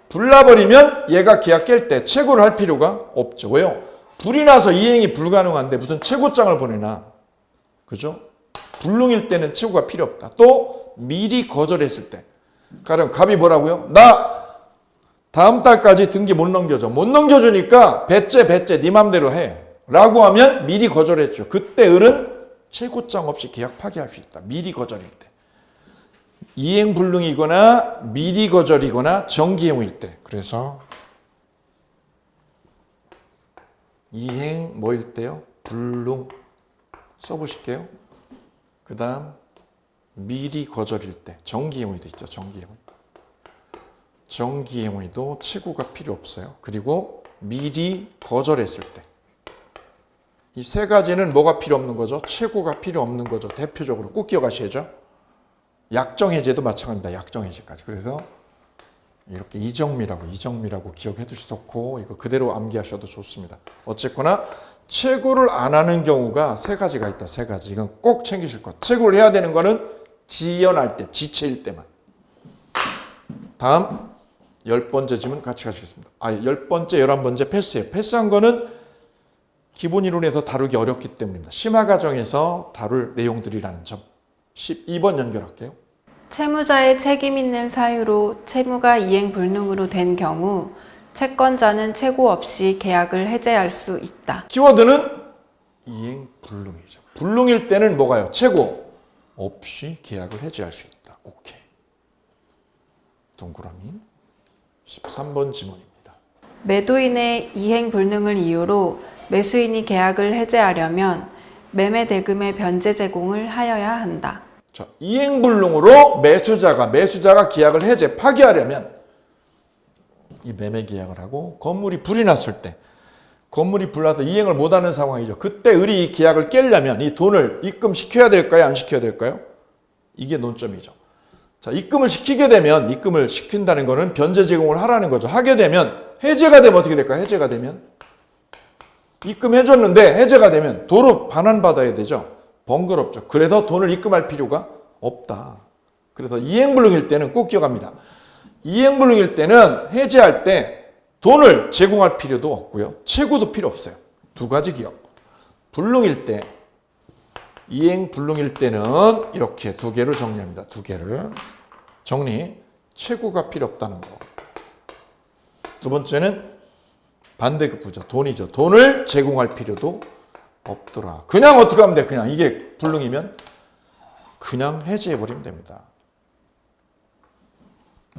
A: 불나버리면 얘가 계약 깰 때 최고를 할 필요가 없죠. 왜요? 불이 나서 이행이 불가능한데 무슨 최고장을 보내나. 그죠? 불능일 때는 최고가 필요 없다. 또 미리 거절했을 때. 가령 갑이 뭐라고요? 나 다음 달까지 등기 못 넘겨줘. 못 넘겨주니까 배째 네 맘대로 해. 라고 하면 미리 거절했죠. 그때 을은 최고장 없이 계약 파기할 수 있다. 미리 거절일 때. 이행불능이거나 미리 거절이거나 정기행위일 때. 그래서 이행 뭐일 때요? 불능 써보실게요. 그 다음 미리 거절일 때. 정기행위도 있죠. 정기행위도 최고가 필요 없어요. 그리고 미리 거절했을 때. 이 세 가지는 뭐가 필요 없는 거죠? 최고가 필요 없는 거죠. 대표적으로 꼭 기억하셔야죠. 약정해제도 마찬가지입니다. 약정해제까지. 그래서 이렇게 이정미라고 기억해 두셔도 좋고 이거 그대로 암기하셔도 좋습니다. 어쨌거나 채굴을 안 하는 경우가 세 가지가 있다. 세 가지. 이건 꼭 챙기실 것. 채굴을 해야 되는 거는 지연할 때, 지체일 때만. 다음 10번째 질문 같이 가시겠습니다. 10번째, 11번째 패스예요. 패스한 거는 기본 이론에서 다루기 어렵기 때문입니다. 심화 과정에서 다룰 내용들이라는 점. 12번 연결할게요.
B: 채무자의 책임 있는 사유로 채무가 이행불능으로 된 경우 채권자는 채고 없이 계약을 해제할 수 있다.
A: 키워드는 이행불능이죠. 불능일 때는 뭐가요? 채고 없이 계약을 해제할 수 있다. 오케이. 동그라미 13번 지문입니다.
B: 매도인의 이행불능을 이유로 매수인이 계약을 해제하려면 매매 대금의 변제 제공을 하여야 한다.
A: 자, 이행불능으로 매수자가 계약을 파기하려면 이 매매 계약을 하고 건물이 불이 났을 때 건물이 불나서 이행을 못하는 상황이죠. 그때 을이 이 계약을 깨려면 이 돈을 입금시켜야 될까요? 안 시켜야 될까요? 이게 논점이죠. 자, 입금을 시킨다는 거는 변제 제공을 하라는 거죠. 하게 되면 해제가 되면 어떻게 될까요? 해제가 되면 입금해줬는데 해제가 되면 도로 반환받아야 되죠. 번거롭죠. 그래서 돈을 입금할 필요가 없다. 그래서 이행불능일 때는 꼭 기억합니다. 이행불능일 때는 해제할 때 돈을 제공할 필요도 없고요. 채무도 필요 없어요. 두 가지 기억. 불능일 때, 이행불능일 때는 이렇게 두 개를 정리합니다. 두 개를 정리. 채무가 필요 없다는 거. 두 번째는 반대급부죠. 돈이죠. 돈을 제공할 필요도 없더라. 그냥 어떻게 하면 돼? 그냥 이게 불능이면 그냥 해제해버리면 됩니다.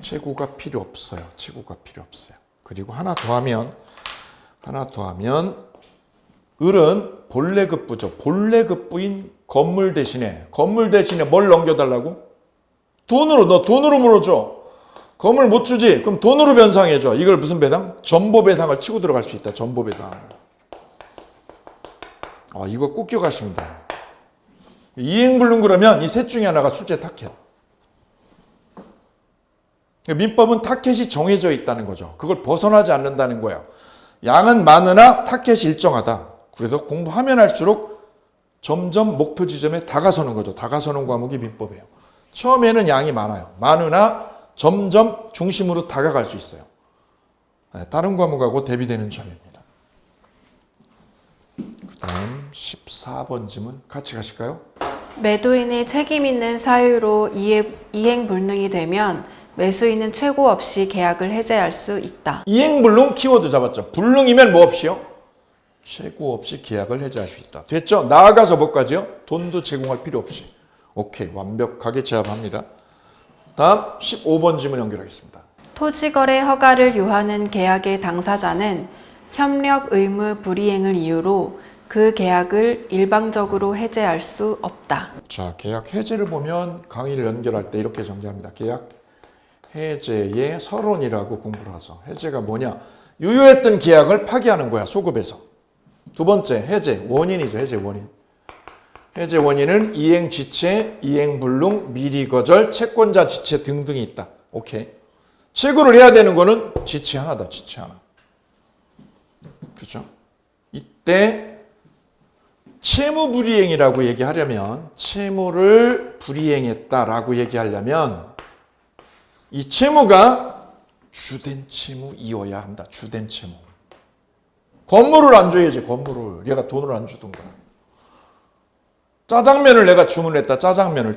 A: 채무가 필요 없어요. 채무가 필요 없어요. 그리고 하나 더 하면 을은 본래급부죠. 본래급부인 건물 대신에 뭘 넘겨달라고? 너 돈으로 물어줘. 건물 못 주지? 그럼 돈으로 변상해줘. 이걸 무슨 배상? 전보배상을 치고 들어갈 수 있다. 전보배상. 이거 꼭 기억하십니다. 이행불능 그러면 이 셋 중에 하나가 출제 타켓. 민법은 타켓이 정해져 있다는 거죠. 그걸 벗어나지 않는다는 거예요. 양은 많으나 타켓이 일정하다. 그래서 공부하면 할수록 점점 목표 지점에 다가서는 거죠. 다가서는 과목이 민법이에요. 처음에는 양이 많으나 점점 중심으로 다가갈 수 있어요. 다른 과목하고 대비되는 점입니다. 그 다음 14번 지문 같이 가실까요?
B: 매도인의 책임 있는 사유로 이행불능이 되면 매수인은 채고 없이 계약을 해제할 수 있다.
A: 이행불능 키워드 잡았죠. 불능이면 뭐 없이요? 채고 없이 계약을 해제할 수 있다. 됐죠? 나아가서 뭐까지요? 돈도 제공할 필요 없이. 오케이. 완벽하게 제압합니다. 다음 15번 질문 연결하겠습니다.
B: 토지거래 허가를 요하는 계약의 당사자는 협력 의무 불이행을 이유로 그 계약을 일방적으로 해제할 수 없다.
A: 자, 계약 해제를 보면 강의를 연결할 때 이렇게 정리합니다. 계약 해제의 서론이라고 공부를 하죠. 해제가 뭐냐? 유효했던 계약을 파기하는 거야. 소급해서. 두 번째, 해제 원인이죠. 해제 원인. 해제 원인은 이행 지체, 이행 불능, 미리 거절, 채권자 지체 등등이 있다. 오케이. 채굴을 해야 되는 거는 지체 하나다. 지체 하나. 그렇죠? 이때 채무 불이행이라고 얘기하려면 채무를 불이행했다라고 얘기하려면 이 채무가 주된 채무이어야 한다. 주된 채무. 건물을 안 줘야지. 건물을. 얘가 돈을 안 주던가. 짜장면을 내가 주문했다. 짜장면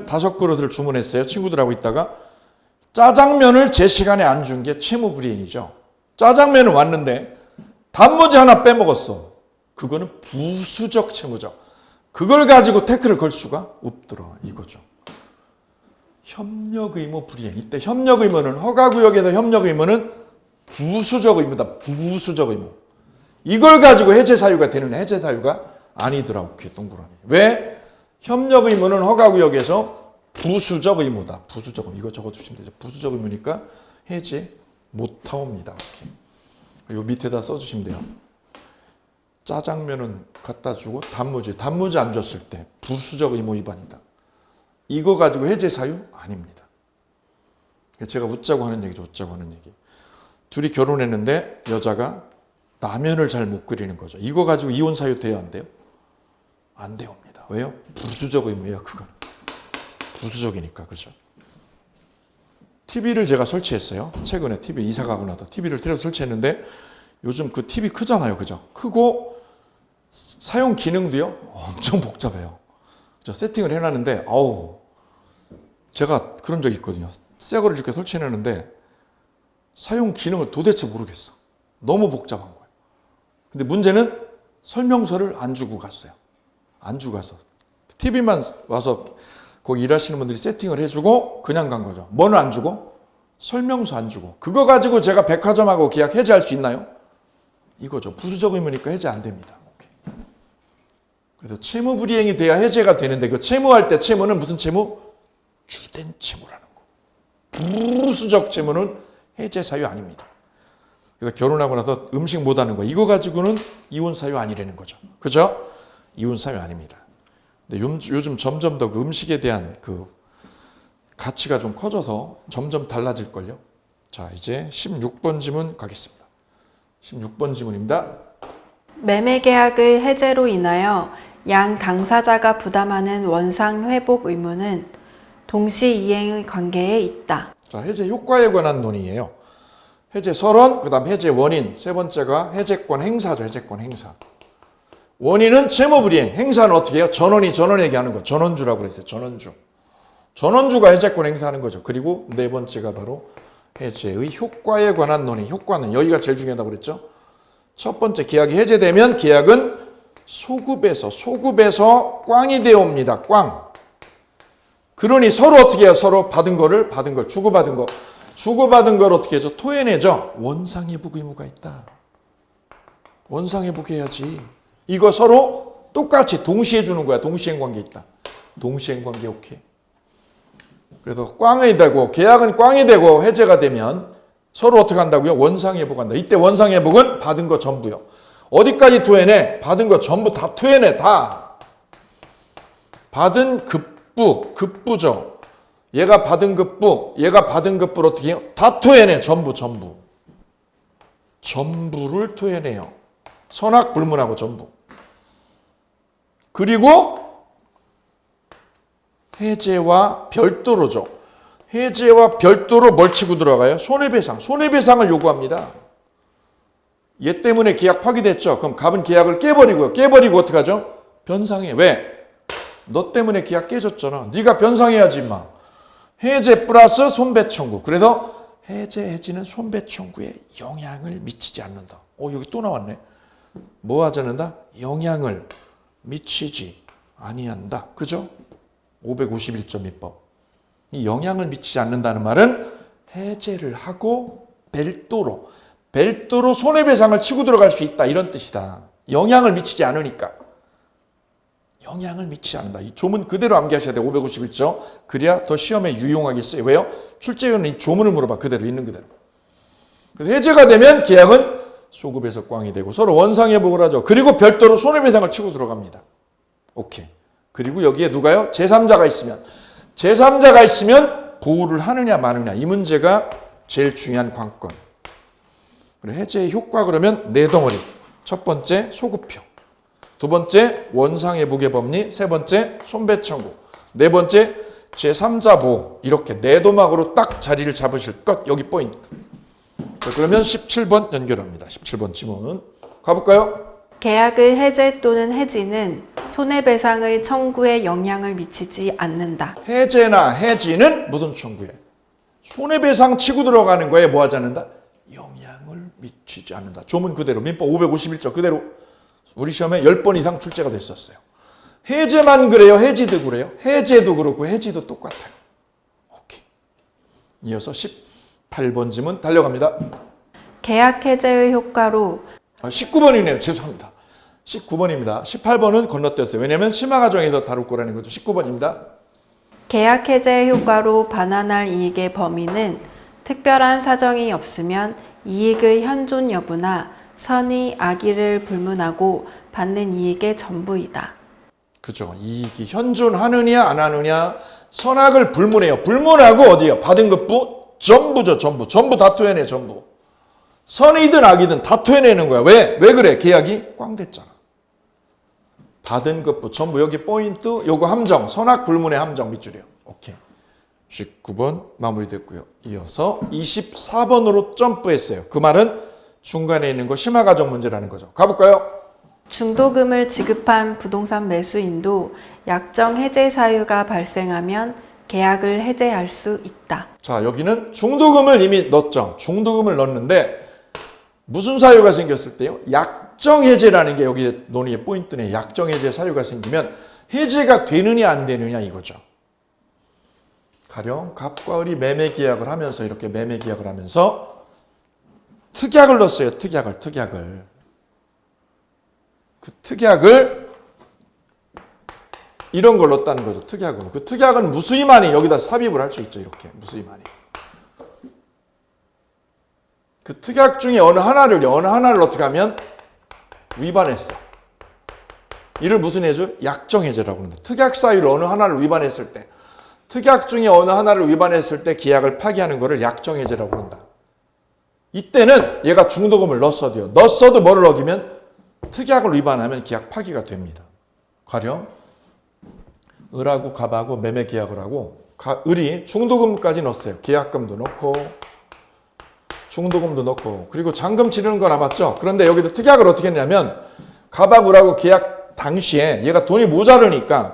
A: 5그릇을 주문했어요. 친구들하고 있다가 짜장면을 제 시간에 안 준 게 채무 불이행이죠. 짜장면은 왔는데 단무지 하나 빼먹었어. 그거는 부수적 채무죠. 그걸 가지고 태클을 걸 수가 없더라. 이거죠. 협력 의무 불이행. 이때 협력 의무는 허가구역에서 협력 의무는 부수적 의무다. 부수적 의무. 이걸 가지고 해제 사유가 되는 해제 사유가 아니더라. 오케이. 동그라미. 왜? 협력 의무는 허가구역에서 부수적 의무다. 부수적 의무. 이거 적어주시면 되죠. 부수적 의무니까 해제 못하옵니다. 오케이. 그리고 밑에다 써주시면 돼요. 짜장면은 갖다 주고 단무지 안 줬을 때 부수적 의무 위반이다. 이거 가지고 해제 사유 아닙니다. 제가 웃자고 하는 얘기죠. 웃자고 하는 얘기. 둘이 결혼했는데 여자가 라면을 잘 못 끓이는 거죠. 이거 가지고 이혼 사유 돼야 안 돼요? 안 되옵니다. 왜요? 부수적 의무예요. 그건 부수적이니까. 그죠? TV를 제가 설치했어요. 최근에 TV 이사 가고 나서 TV를 새로 설치했는데 요즘 그 TV 크잖아요. 그죠? 크고 사용 기능도요. 엄청 복잡해요. 그죠? 세팅을 해놨는데 아우 제가 그런 적이 있거든요. 새 거를 이렇게 설치해놨는데 사용 기능을 도대체 모르겠어. 너무 복잡한 거예요. 근데 문제는 설명서를 안 주고 갔어요. 안 주고 가서 TV만 와서 거기 일하시는 분들이 세팅을 해주고 그냥 간 거죠. 뭐는 안 주고? 설명서 안 주고. 그거 가지고 제가 백화점하고 계약 해지할 수 있나요? 이거죠. 부수적 의무니까 해지 안 됩니다. 그래서 채무 불이행이 돼야 해제가 되는데 그 채무할 때 채무는 무슨 채무? 주된 채무라는 거. 부수적 채무는 해제 사유 아닙니다. 그래서 결혼하고 나서 음식 못 하는 거 이거 가지고는 이혼 사유 아니라는 거죠. 그죠? 이혼 사유 아닙니다. 근데 요즘 점점 더 그 음식에 대한 그 가치가 좀 커져서 점점 달라질걸요. 자, 이제 16번 지문 가겠습니다. 16번 지문입니다.
B: 매매 계약의 해제로 인하여 양 당사자가 부담하는 원상 회복 의무는 동시 이행의 관계에 있다.
A: 자, 해제 효과에 관한 논의예요. 해제 설원, 그 다음 해제 원인, 세 번째가 해제권 행사죠. 해제권 행사. 원인은 채무불이행, 행사는 어떻게 해요? 전원이 전원에게 하는 거. 전원주라고 그랬어요. 전원주. 전원주가 해제권 행사하는 거죠. 그리고 네 번째가 바로 해제의 효과에 관한 논의. 효과는 여기가 제일 중요하다고 그랬죠. 첫 번째 계약이 해제되면 계약은 소급에서 꽝이 되어 옵니다. 꽝. 그러니 서로 어떻게 해요? 서로 받은 걸 주고받은 걸 어떻게 하죠? 토해내죠. 원상회복 의무가 있다. 원상회복해야지. 이거 서로 똑같이 동시에 주는 거야. 동시행관계 있다. 동시행관계 오케이. 그래서 꽝이 되고 계약은 꽝이 되고 해제가 되면 서로 어떻게 한다고요? 원상회복한다. 이때 원상회복은 받은 거 전부요. 어디까지 토해내? 받은 거 전부 다 토해내. 다. 받은 급부죠. 얘가 받은 급부를 어떻게 해요? 다 토해내. 전부를 토해내요. 선악 불문하고 전부. 그리고 해제와 별도로죠. 해제와 별도로 뭘 치고 들어가요? 손해배상. 손해배상을 요구합니다. 얘 때문에 계약 파기됐죠. 그럼 갑은 계약을 깨버리고요. 깨버리고 어떡하죠? 변상해. 왜? 너 때문에 계약 깨졌잖아. 네가 변상해야지 임마. 해제 플러스 손배 청구. 그래서 해지는 손배 청구에 영향을 미치지 않는다. 여기 또 나왔네. 뭐 하지 않는다? 영향을 미치지 아니한다. 그죠? 551점 입법. 이 영향을 미치지 않는다는 말은 해제를 하고 별도로 손해배상을 치고 들어갈 수 있다. 이런 뜻이다. 영향을 미치지 않으니까. 영향을 미치지 않는다. 이 조문 그대로 암기하셔야 돼요. 551점. 그래야 더 시험에 유용하겠어요. 왜요? 출제위원은 이 조문을 물어봐. 그대로 있는 그대로. 그래서 해제가 되면 계약은 소급에서 꽝이 되고 서로 원상회복을 하죠. 그리고 별도로 손해배상을 치고 들어갑니다. 오케이. 그리고 여기에 누가요? 제3자가 있으면 보호를 하느냐 마느냐. 이 문제가 제일 중요한 관건. 그리고 해제의 효과 그러면 네 덩어리. 첫 번째 소급표. 두 번째 원상회복의 법리. 세 번째 손배 청구. 네 번째 제3자 보호. 이렇게 네 도막으로 딱 자리를 잡으실 것. 여기 포인트. 그러면 17번 연결합니다. 17번 지문. 가볼까요?
B: 계약의 해제 또는 해지는 손해배상의 청구에 영향을 미치지 않는다.
A: 해제나 해지는 무슨 청구에? 손해배상 치고 들어가는 거에 뭐 하지 않는다? 영향을 미치지 않는다. 조문 그대로. 민법 551조 그대로. 우리 시험에 10번 이상 출제가 됐었어요. 해제만 그래요? 해지도 그래요? 해제도 그렇고 해지도 똑같아요. 오케이. 이어서 18번 지문 달려갑니다.
B: 계약 해제의 효과로
A: 19번이네요. 죄송합니다. 19번입니다. 18번은 건너뛰었어요. 왜냐하면 심화과정에서 다룰 거라는 거죠. 19번입니다.
B: 계약 해제의 효과로 반환할 이익의 범위는 특별한 사정이 없으면 이익의 현존 여부나 선의 악의를 불문하고 받는 이익의 전부이다.
A: 그죠. 이익이 현존하느냐 안 하느냐 선악을 불문해요. 불문하고 어디요? 받은 급부 전부죠, 전부. 전부 다 토해내, 전부. 선이든 악이든 다 토해내는 거야. 왜? 왜 그래? 계약이 꽝 됐잖아. 받은 것부 전부 여기 포인트, 요거 함정, 선악 불문의 함정 밑줄이요. 오케이. 19번 마무리됐고요. 이어서 24번으로 점프했어요. 그 말은 중간에 있는 거 심화가정 문제라는 거죠. 가볼까요?
B: 중도금을 지급한 부동산 매수인도 약정 해제 사유가 발생하면 계약을 해제할 수 있다.
A: 자, 여기는 중도금을 이미 넣었죠. 중도금을 넣었는데 무슨 사유가 생겼을 때요? 약정 해제라는 게 여기 논의의 포인트네. 약정 해제 사유가 생기면 해제가 되느냐 안 되느냐 이거죠. 가령 갑과 을이 매매 계약을 하면서 이렇게 매매 계약을 하면서 특약을 넣었어요. 특약을. 그 특약을 이런 걸 넣었다는 거죠. 특약은. 그 특약은 무수히만이 여기다 삽입을 할 수 있죠. 이렇게 무수히만이. 그 특약 중에 어느 하나를 어떻게 하면 위반했어. 이를 무슨 해죠? 약정 해제라고 하는데 특약 사유를 어느 하나를 위반했을 때 특약 중에 어느 하나를 위반했을 때 계약을 파기하는 거를 약정 해제라고 한다. 이때는 얘가 중도금을 넣었어도요. 넣었어도 뭐를 어기면 특약을 위반하면 계약 파기가 됩니다. 가령 을하고 갑하고 매매 계약을 하고 을이 중도금까지 넣었어요. 계약금도 넣고 중도금도 넣고 그리고 잔금 치르는 거 남았죠. 그런데 여기도 특약을 어떻게 했냐면 갑하고 을하고 계약 당시에 얘가 돈이 모자르니까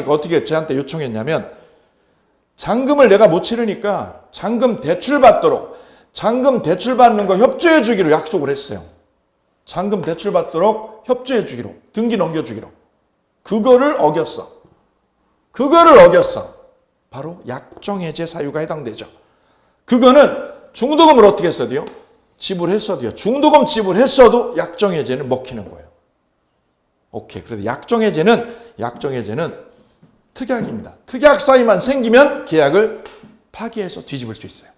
A: 어떻게 쟤한테 요청했냐면 잔금을 내가 못 치르니까 잔금 대출 받도록 잔금 대출 받는 거 협조해 주기로 약속을 했어요. 잔금 대출 받도록 협조해 주기로 등기 넘겨 주기로 그거를 어겼어. 바로 약정 해제 사유가 해당되죠. 그거는 중도금을 어떻게 했어도요? 지불했어도요. 중도금 지불했어도 약정 해제는 먹히는 거예요. 오케이. 그래서 약정 해제는 특약입니다. 특약 사유만 생기면 계약을 파기해서 뒤집을 수 있어요.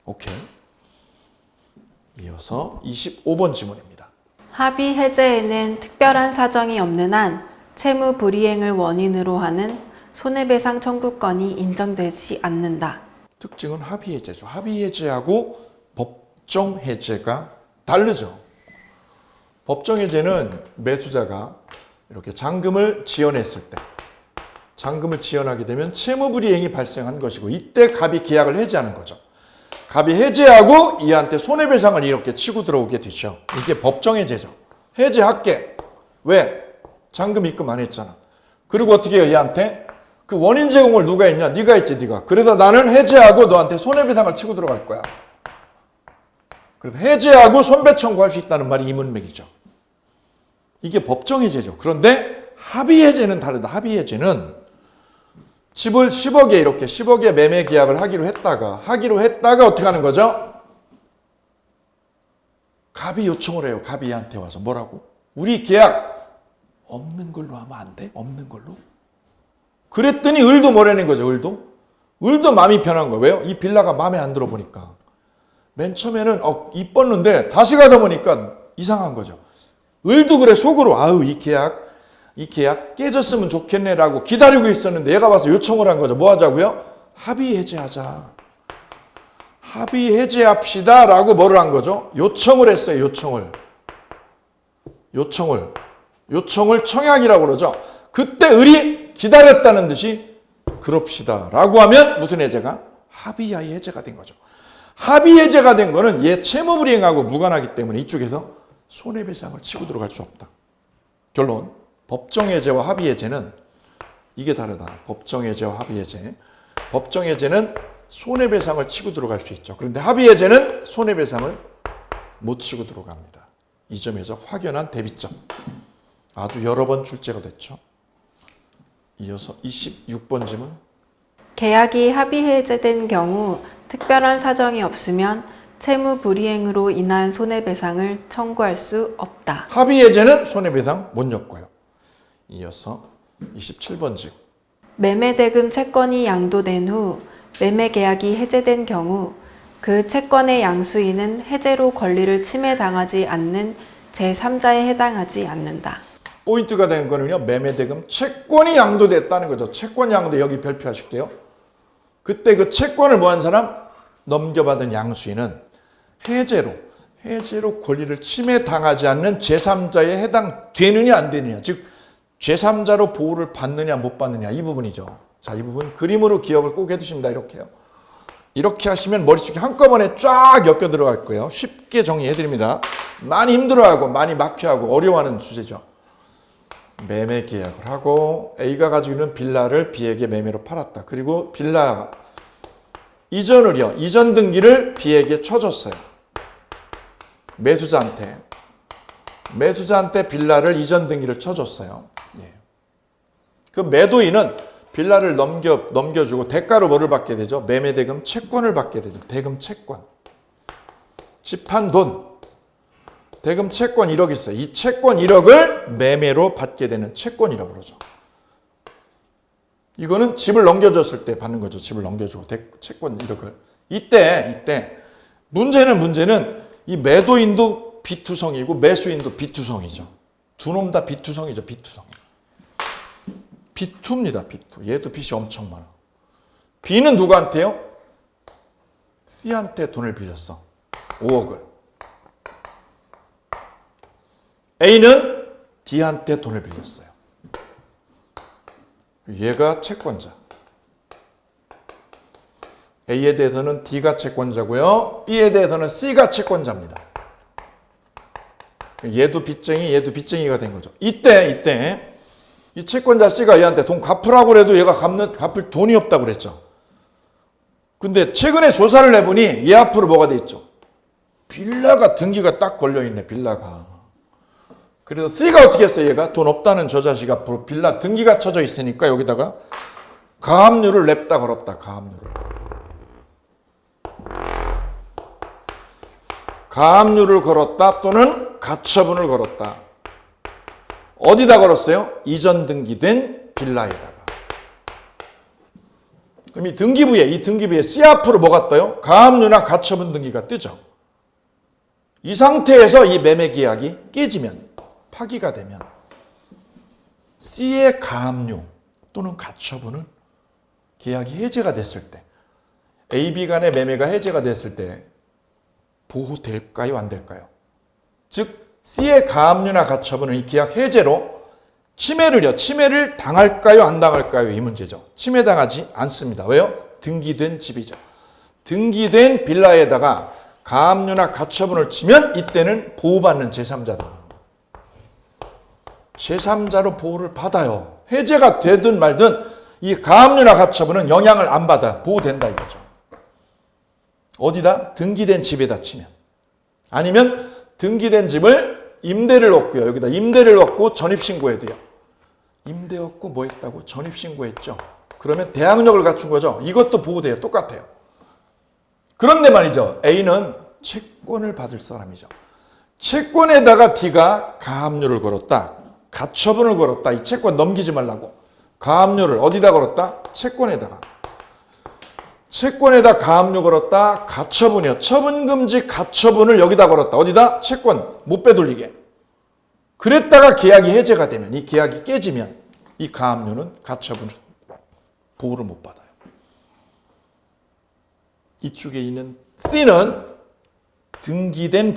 A: 오케이. 이어서 25번 지문입니다.
B: 합의 해제에는 특별한 사정이 없는 한 채무 불이행을 원인으로 하는 손해배상 청구권이 인정되지 않는다.
A: 특징은 합의 해제죠. 합의 해제하고 법정 해제가 다르죠. 법정 해제는 매수자가 이렇게 잔금을 지연했을 때 잔금을 지연하게 되면 채무 불이행이 발생한 것이고 이때 갑이 계약을 해제하는 거죠. 갑이 해제하고 이한테 손해배상을 이렇게 치고 들어오게 되죠. 이게 법정 해제죠. 해제할게. 왜? 잔금 입금 안 했잖아. 그리고 어떻게 해요? 얘한테 그 원인 제공을 누가 했냐? 네가 했지, 네가. 그래서 나는 해제하고 너한테 손해배상을 치고 들어갈 거야. 그래서 해제하고 손배 청구할 수 있다는 말이 이문맥이죠. 이게 법정 해제죠. 그런데 합의 해제는 다르다. 합의 해제는 집을 10억에 이렇게 10억에 매매 계약을 하기로 했다가 어떻게 하는 거죠? 갑이 요청을 해요. 갑이 얘한테 와서 뭐라고? 우리 계약 없는 걸로 하면 안 돼? 없는 걸로? 그랬더니 을도 뭐라는 거죠. 을도 마음이 편한 거예요. 왜요? 이 빌라가 마음에 안 들어 보니까. 맨 처음에는 이뻤는데 다시 가다 보니까 이상한 거죠. 을도 그래 속으로 아유 이 계약 깨졌으면 좋겠네라고 기다리고 있었는데 얘가 와서 요청을 한 거죠. 뭐 하자고요? 합의 해제하자. 합의 해제합시다 라고 뭐를 한 거죠? 요청을 했어요. 요청을 청약이라고 그러죠. 그때 을이 기다렸다는 듯이 그럽시다 라고 하면 무슨 해제가? 합의하에 해제가 된 거죠. 합의 해제가 된 거는 얘 채무불이행하고 무관하기 때문에 이쪽에서 손해배상을 치고 들어갈 수 없다. 결론. 법정해제와 합의해제는 이게 다르다. 법정해제와 합의해제. 법정해제는 손해배상을 치고 들어갈 수 있죠. 그런데 합의해제는 손해배상을 못 치고 들어갑니다. 이 점에서 확연한 대비점. 아주 여러 번 출제가 됐죠. 이어서 26번 질문.
B: 계약이 합의 해제된 경우 특별한 사정이 없으면 채무 불이행으로 인한 손해배상을 청구할 수 없다.
A: 합의해제는 손해배상 못 엮어요. 이어서 27번 질문.
B: 매매대금 채권이 양도된 후 매매계약이 해제된 경우 그 채권의 양수인은 해제로 권리를 침해당하지 않는 제3자에 해당하지 않는다.
A: 포인트가 되는 거는요. 매매대금 채권이 양도됐다는 거죠. 채권 양도 여기 별표하실게요. 그때 그 채권을 뭐 한 사람? 넘겨받은 양수인은 해제로 권리를 침해당하지 않는 제3자에 해당되느냐 안 되느냐, 즉 제3자로 보호를 받느냐 못 받느냐, 이 부분이죠. 자, 이 부분 그림으로 기억을 꼭 해두십니다. 이렇게요. 이렇게 하시면 머릿속에 한꺼번에 쫙 엮여 들어갈 거예요. 쉽게 정리해드립니다. 많이 힘들어하고 많이 막혀하고 어려워하는 주제죠. 매매 계약을 하고 A가 가지고 있는 빌라를 B에게 매매로 팔았다. 그리고 빌라 이전 등기를 B에게 쳐줬어요. 매수자한테 빌라를 이전 등기를 쳐줬어요. 예. 그 매도인은 빌라를 넘겨주고 대가로 뭐를 받게 되죠? 매매대금 채권을 받게 되죠. 대금 채권. 집한 돈. 대금 채권 1억 있어요. 이 채권 1억을 매매로 받게 되는 채권이라고 그러죠. 이거는 집을 넘겨줬을 때 받는 거죠. 집을 넘겨주고 채권 1억을. 이때 문제는 이 매도인도 비투성이고 매수인도 비투성이죠. 두 놈 다 비투성이죠. B2입니다. B2. 얘도 빚이 엄청 많아. B는 누구한테요? C한테 돈을 빌렸어. 5억을. A는 D한테 돈을 빌렸어요. 얘가 채권자. A에 대해서는 D가 채권자고요. B에 대해서는 C가 채권자입니다. 얘도 빚쟁이가 된 거죠. 이때 이 채권자 C가 얘한테 돈 갚으라고 해도 얘가 갚을 돈이 없다고 그랬죠. 근데 최근에 조사를 해보니 얘 앞으로 뭐가 돼 있죠? 빌라가 등기가 딱 걸려있네. 빌라가. 그래서 C가 어떻게 했어요? 얘가 돈 없다는 저 자식 앞으로 빌라 등기가 쳐져 있으니까 여기다가 가압류를 냅다 걸었다. 가압류를 걸었다 또는 가처분을 걸었다. 어디다 걸었어요? 이전 등기된 빌라에다가. 그럼 이 등기부에 C 앞으로 뭐가 떠요? 가압류나 가처분 등기가 뜨죠. 이 상태에서 이 매매 계약이 깨지면, 파기가 되면 C의 가압류 또는 가처분은 계약이 해제가 됐을 때, A, B 간의 매매가 해제가 됐을 때 보호될까요? 안 될까요? 즉 C의 가압류나 가처분은 이 계약 해제로 침해를 당할까요? 안 당할까요? 이 문제죠. 침해당하지 않습니다. 왜요? 등기된 집이죠. 등기된 빌라에다가 가압류나 가처분을 치면 이때는 보호받는 제3자다. 제3자로 보호를 받아요. 해제가 되든 말든 이 가압류나 가처분은 영향을 안 받아. 보호된다 이거죠. 어디다? 등기된 집에다 치면. 아니면 등기된 집을 임대를 얻고요. 여기다 임대를 얻고 전입신고해야 돼요. 임대 얻고 뭐 했다고? 전입신고했죠. 그러면 대항력을 갖춘 거죠. 이것도 보호돼요. 똑같아요. 그런데 말이죠. A는 채권을 받을 사람이죠. 채권에다가 D가 가압류를 걸었다. 가처분을 걸었다. 이 채권 넘기지 말라고. 가압류를 어디다 걸었다? 채권에다 가압류 걸었다. 가처분이요. 처분금지 가처분을 여기다 걸었다. 어디다? 채권 못 빼돌리게. 그랬다가 계약이 해제가 되면, 이 계약이 깨지면 이 가압류는 가처분을 보호를 못 받아요. 이쪽에 있는 C는 등기된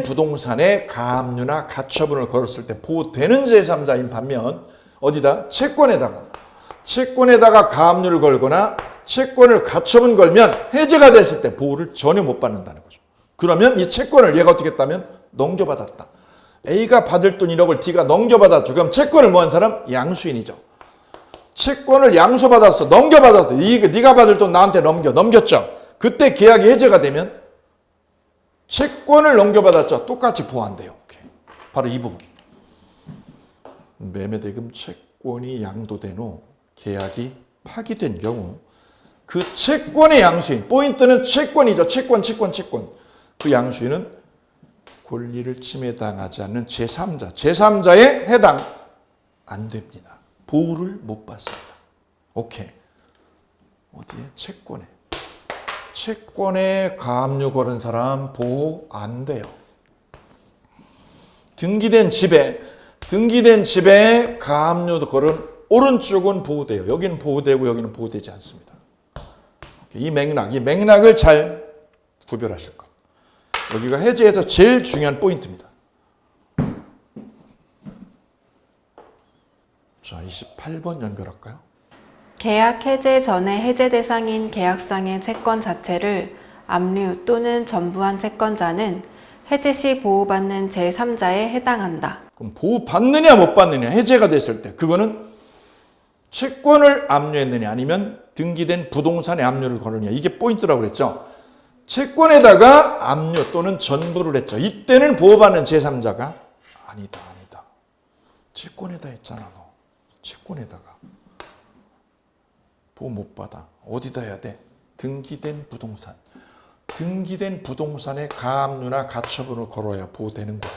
A: 부동산에 가압류나 가처분을 걸었을 때 보호되는 제3자인 반면 어디다? 채권에다가 가압류를 걸거나 채권을 가처분 걸면 해제가 됐을 때 보호를 전혀 못 받는다는 거죠. 그러면 이 채권을 얘가 어떻게 했다면 넘겨받았다. A가 받을 돈 1억을 D가 넘겨받았죠. 그럼 채권을 뭐 한 사람? 양수인이죠. 채권을 양수받았어. 넘겨받았어. 네가 받을 돈 나한테 넘겼죠. 그때 계약이 해제가 되면 채권을 넘겨받았죠. 똑같이 보호한대요. 바로 이 부분. 매매대금 채권이 양도된 후 계약이 파기된 경우 그 채권의 양수인, 포인트는 채권이죠. 채권. 그 양수인은 권리를 침해당하지 않는 제3자에 해당 안 됩니다. 보호를 못 받습니다. 오케이. 어디에? 채권에 가압류 걸은 사람 보호 안 돼요. 등기된 집에 가압류 걸은 오른쪽은 보호돼요. 여기는 보호되고 여기는 보호되지 않습니다. 이 맥락을 잘 구별하실 것. 여기가 해제에서 제일 중요한 포인트입니다. 자, 28번 연결할까요?
B: 계약 해제 전에 해제 대상인 계약상의 채권 자체를 압류 또는 전부한 채권자는 해제 시 보호받는 제3자에 해당한다.
A: 그럼 보호받느냐 못 받느냐 해제가 됐을 때 그거는 채권을 압류했느냐 아니면 등기된 부동산에 압류를 걸느냐 이게 포인트라고 그랬죠. 채권에다가 압류 또는 전부를 했죠. 이때는 보호받는 제3자가 아니다. 채권에다 했잖아 너. 채권에다가 보호 못 받아. 어디다 해야 돼? 등기된 부동산. 등기된 부동산에 가압류나 가처분을 걸어야 보호되는 거야.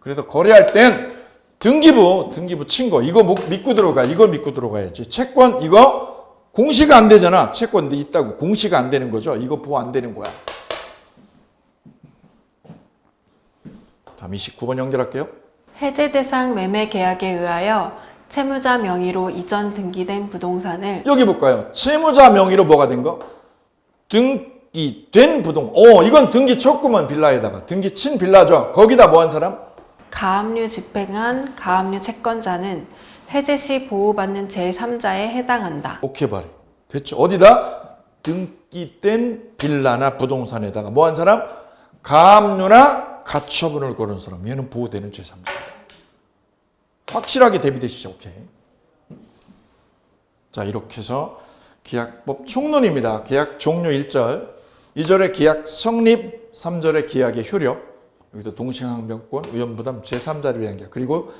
A: 그래서 거래할 땐 등기부 친 거 이거 믿고 들어가. 이걸 믿고 들어가야지. 채권 이거 공시가 안 되잖아. 채권 있다고 공시가 안 되는 거죠. 이거 보호 안 되는 거야. 다음 29번 연결할게요.
B: 해제 대상 매매 계약에 의하여 채무자 명의로 이전 등기된 부동산을
A: 여기 볼까요? 채무자 명의로 뭐가 된 거? 등기된 부동. 이건 등기 쳤구먼 빌라에다가. 등기 친 빌라죠. 거기다 뭐 한 사람?
B: 가압류 집행한 가압류 채권자는 해제 시 보호받는 제3자에 해당한다.
A: 오케이 바리. 됐죠. 어디다? 등기된 빌라나 부동산에다가 뭐 한 사람? 가압류나 가처분을 걸은 사람. 얘는 보호되는 제3자다. 확실하게 대비되시죠. 오케이. 자, 이렇게 해서 계약법 총론입니다. 계약 종료 1절, 2절의 계약 성립, 3절의 계약의 효력, 여기서 동시항변권, 의원부담, 제3자를 위한 계약, 그리고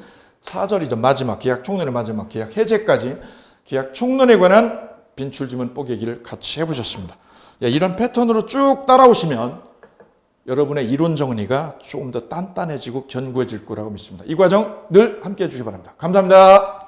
A: 4절이죠. 마지막, 계약 총론의 마지막, 계약 해제까지 계약 총론에 관한 빈출지문 뽀개기를 같이 해보셨습니다. 이런 패턴으로 쭉 따라오시면 여러분의 이론 정리가 조금 더 단단해지고 견고해질 거라고 믿습니다. 이 과정 늘 함께해 주시기 바랍니다. 감사합니다.